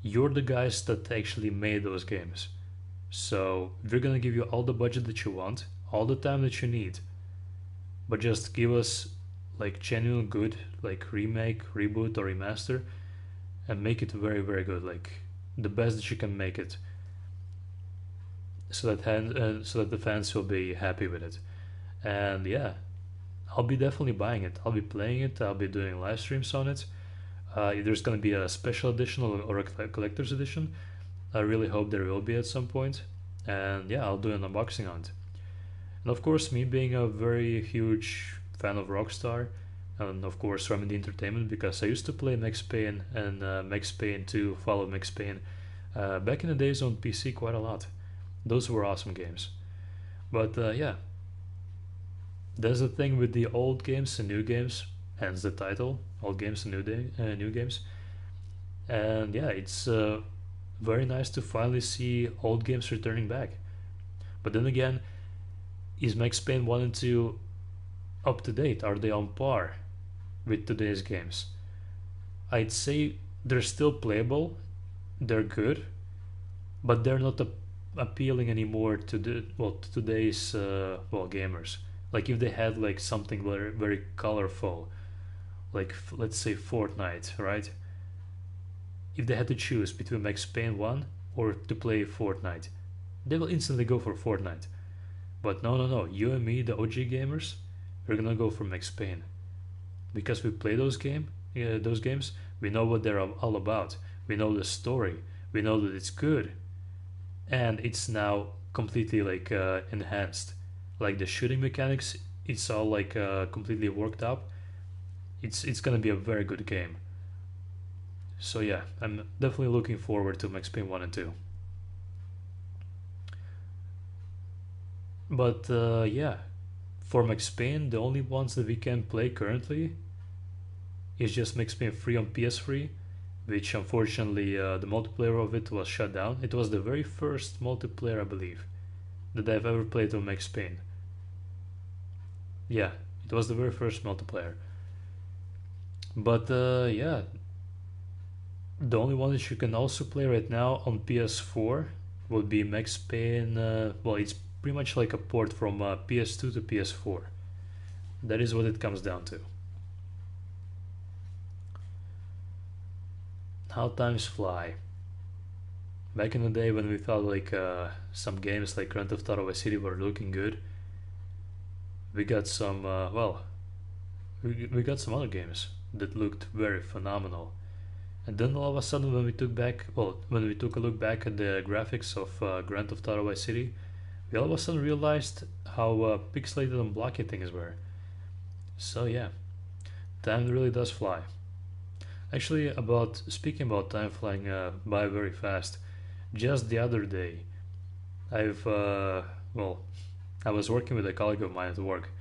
You're the guys that actually made those games. So we're gonna give you all the budget that you want, all the time that you need, but just give us like genuine good, like remake, reboot, or remaster, and make it very, very good, like the best that you can make it, so that the fans will be happy with it." And yeah, I'll be definitely buying it. I'll be playing it. I'll be doing live streams on it. There's gonna be a special edition or a collector's edition. I really hope there will be at some point. And yeah, I'll do an unboxing on it. And of course, me being a very huge fan of Rockstar, and of course Remedy Entertainment, because I used to play Max Payne and Max Payne 2, Follow Max Payne, back in the days on PC quite a lot. Those were awesome games. But yeah, there's a thing with the old games and new games, hence the title, old games and new games. And yeah, it's very nice to finally see old games returning back. But then again, is Max Payne 1 and 2 up to date? Are they on par with today's games? I'd say they're still playable, they're good, but they're not appealing anymore to to today's gamers. Like if they had like something very, very colorful, like let's say Fortnite, right? If they had to choose between Max Payne 1 or to play Fortnite, they will instantly go for Fortnite. But no, no, no. You and me, the OG gamers, we're gonna go for Max Payne because we play those games. We know what they're all about. We know the story. We know that it's good, and it's now completely like enhanced. Like the shooting mechanics, it's all like completely worked up. It's gonna be a very good game. So yeah, I'm definitely looking forward to Max Payne 1 and 2. But yeah, for Max Payne, the only ones that we can play currently is just Max Payne 3 on PS3, which unfortunately the multiplayer of it was shut down. It was the very first multiplayer, I believe, that I've ever played on Max Payne. Yeah, it was the very first multiplayer. But yeah, the only one that you can also play right now on PS4 would be Max Payne. Well, it's pretty much like a port from PS2 to PS4. That is what it comes down to. How times fly. Back in the day when we thought like some games like Grand Theft Auto Vice City were looking good, we got some we got some other games that looked very phenomenal. And then all of a sudden, when we took a look back at the graphics of Grand Theft Auto Vice City, we all of a sudden realized how pixelated and blocky things were. So yeah, time really does fly. Actually, about speaking about time flying by very fast, just the other day, I've well, I was working with a colleague of mine at work,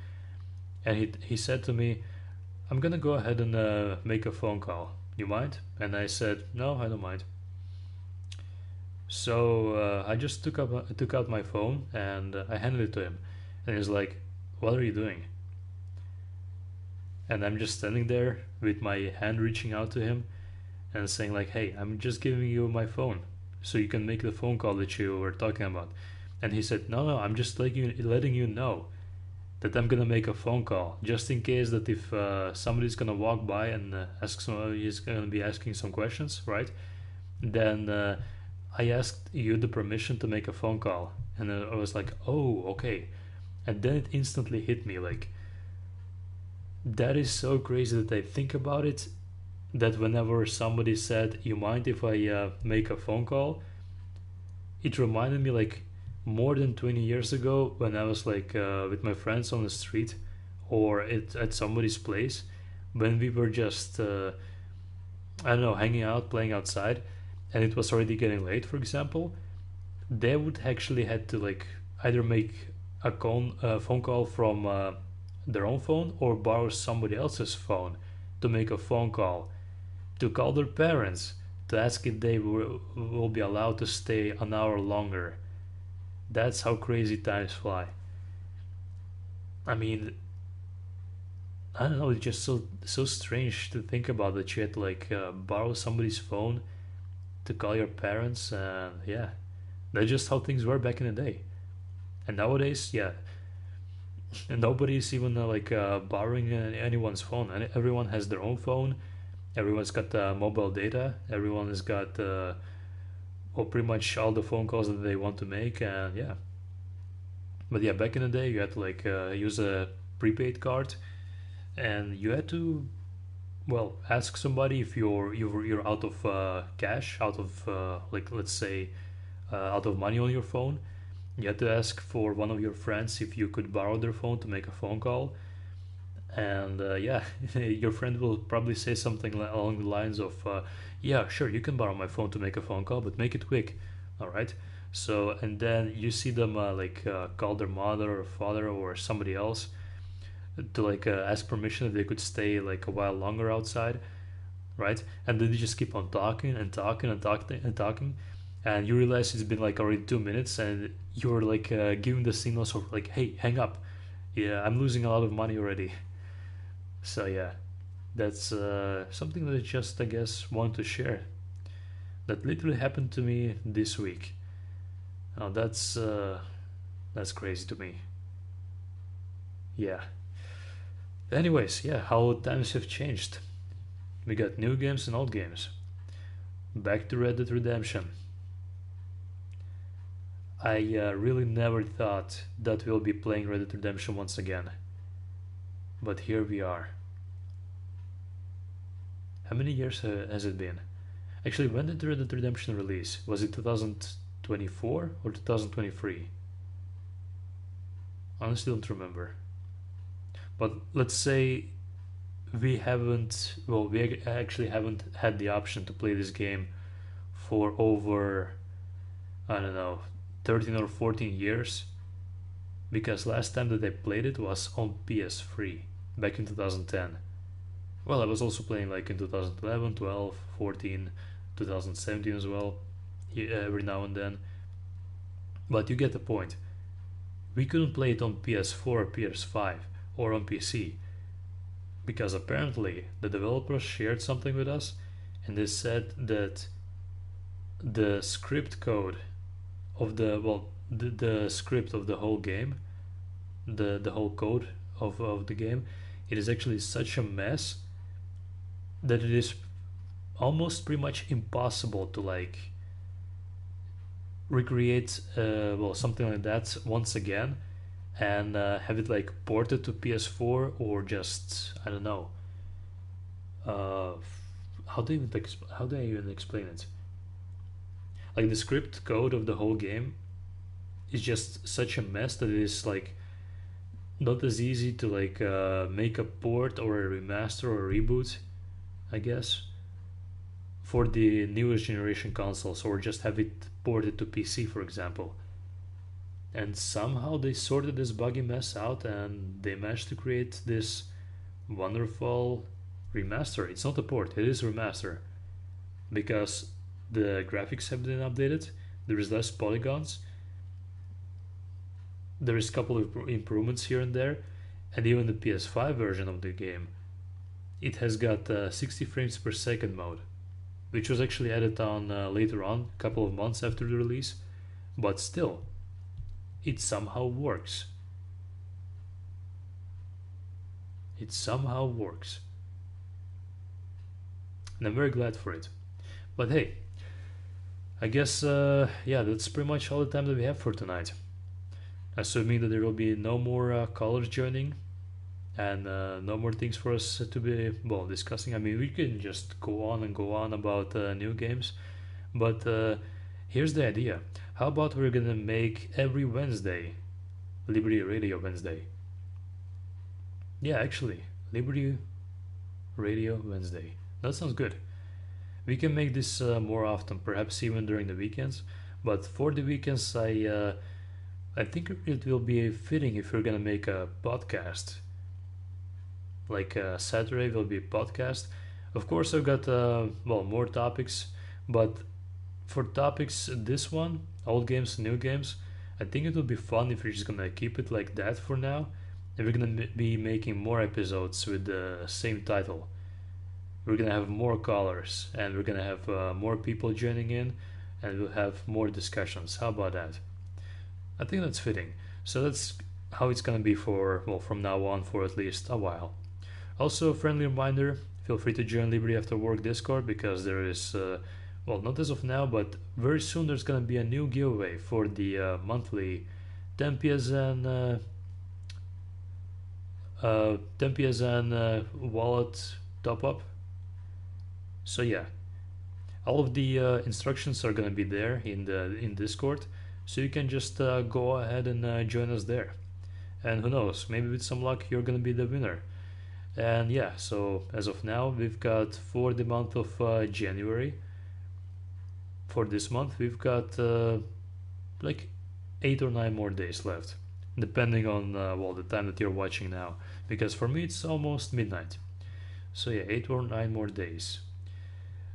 and he said to me, "I'm gonna go ahead and make a phone call. You mind?" And I said, "No, I don't mind." So I just took out my phone and I handed it to him, and he's like, "What are you doing?" And I'm just standing there with my hand reaching out to him and saying like, "Hey, I'm just giving you my phone so you can make the phone call that you were talking about." And he said, "No, no, I'm just letting you know that I'm gonna make a phone call just in case that if somebody's gonna walk by and he's gonna be asking some questions, right? Then I asked you the permission to make a phone call." And I was like, "Oh, okay." And then it instantly hit me like, that is so crazy that I think about it. That whenever somebody said, "You mind if I make a phone call?" it reminded me like more than 20 years ago when I was like with my friends on the street or at somebody's place, when we were just I don't know, hanging out, playing outside, and it was already getting late, for example, they would actually had to like either make a phone call from their own phone or borrow somebody else's phone to make a phone call to call their parents to ask if they will be allowed to stay an hour longer. That's how crazy times fly. I mean, I don't know. It's just so strange to think about that you had to like borrow somebody's phone to call your parents, and yeah, that's just how things were back in the day. And nowadays, yeah, and nobody's even borrowing anyone's phone. And everyone has their own phone. Everyone's got mobile data. Everyone has got well, pretty much all the phone calls that they want to make, and yeah. But yeah, back in the day, you had to like use a prepaid card, and you had to well ask somebody if you're out of cash, out of like let's say out of money on your phone. You had to ask for one of your friends if you could borrow their phone to make a phone call, and yeah, your friend will probably say something along the lines of, "Yeah, sure, you can borrow my phone to make a phone call, but make it quick." All right. So and then you see them call their mother or father or somebody else to like ask permission if they could stay like a while longer outside, right? And then you just keep on talking and talking and talking and talking, and you realize it's been like already 2 minutes, and you're like giving the signals of like, "Hey, hang up! Yeah, I'm losing a lot of money already." So yeah, that's something that I just I guess want to share. That literally happened to me this week. Now that's crazy to me. Yeah. Anyways, yeah, how times have changed. We got new games and old games. Back to Red Dead Redemption. I really never thought that we'll be playing Red Dead Redemption once again. But here we are. How many years has it been? Actually, when did Red Dead Redemption release? Was it 2024 or 2023? Honestly, don't remember. But let's say we haven't, well, we actually haven't had the option to play this game for over, I don't know, 13 or 14 years. Because last time that I played it was on PS3 back in 2010. Well, I was also playing like in 2011, 12, 14, 2017 as well, every now and then. But you get the point. We couldn't play it on PS4 or PS5 or on PC because apparently the developers shared something with us and they said that the script code of the script of the whole game, the whole code of the game, it is actually such a mess that it is almost pretty much impossible to like recreate well something like that once again and have it like ported to PS4 or just I don't know uh, how do I even explain it? Like the script code of the whole game is just such a mess that it is like not as easy to like make a port or a remaster or a reboot, I guess, for the newest generation consoles or just have it ported to PC, for example. And somehow they sorted this buggy mess out and they managed to create this wonderful remaster. It's not a port, it is a remaster because the graphics have been updated, there is less polygons, there is a couple of improvements here and there, and even the PS5 version of the game, it has got 60 frames per second mode, which was actually added on later on, a couple of months after the release, but still, it somehow works. It somehow works. And I'm very glad for it. But hey, I guess, yeah, that's pretty much all the time that we have for tonight. Assuming that there will be no more callers joining and no more things for us to be, well, discussing. I mean, we can just go on and go on about new games, but Here's the idea. How about we're gonna make every Wednesday Liberty Radio Wednesday? Yeah, actually, Liberty Radio Wednesday. That sounds good. We can make this more often, perhaps even during the weekends. But for the weekends, I think it will be fitting if we're gonna make a podcast. Like Saturday will be a podcast. Of course, I've got more topics, but for topics this one, old games, new games, I think it would be fun if we're just gonna keep it like that for now, and we're gonna be making more episodes with the same title. We're gonna have more callers, and we're gonna have more people joining in, and we'll have more discussions. How about that? I think that's fitting. So that's how it's gonna be for, well, from now on for at least a while. Also, a friendly reminder, feel free to join Liberty After Work Discord because there is, not as of now, but very soon there's gonna be a new giveaway for the monthly 10 PSN, 10 PSN wallet top up. So yeah, all of the instructions are gonna be there in Discord, so you can just go ahead and join us there. And who knows, maybe with some luck you're gonna be the winner. And yeah, so as of now, we've got for the month of January, for this month, we've got like 8 or 9 more days left, depending on the time that you're watching now. Because for me, it's almost midnight. So yeah, 8 or 9 more days.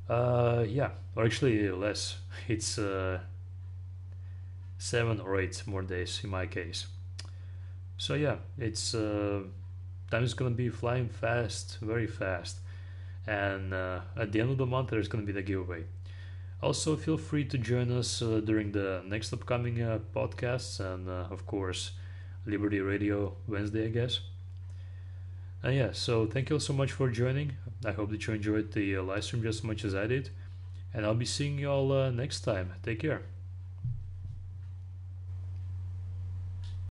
Yeah, or actually less. It's 7 or 8 more days in my case. So yeah, it's time is gonna be flying fast, very fast, and at the end of the month there's gonna be the giveaway. Also, feel free to join us during the next upcoming podcasts, and of course, Liberty Radio Wednesday, I guess. And yeah, so thank you all so much for joining. I hope that you enjoyed the live stream just as much as I did, and I'll be seeing you all next time. Take care.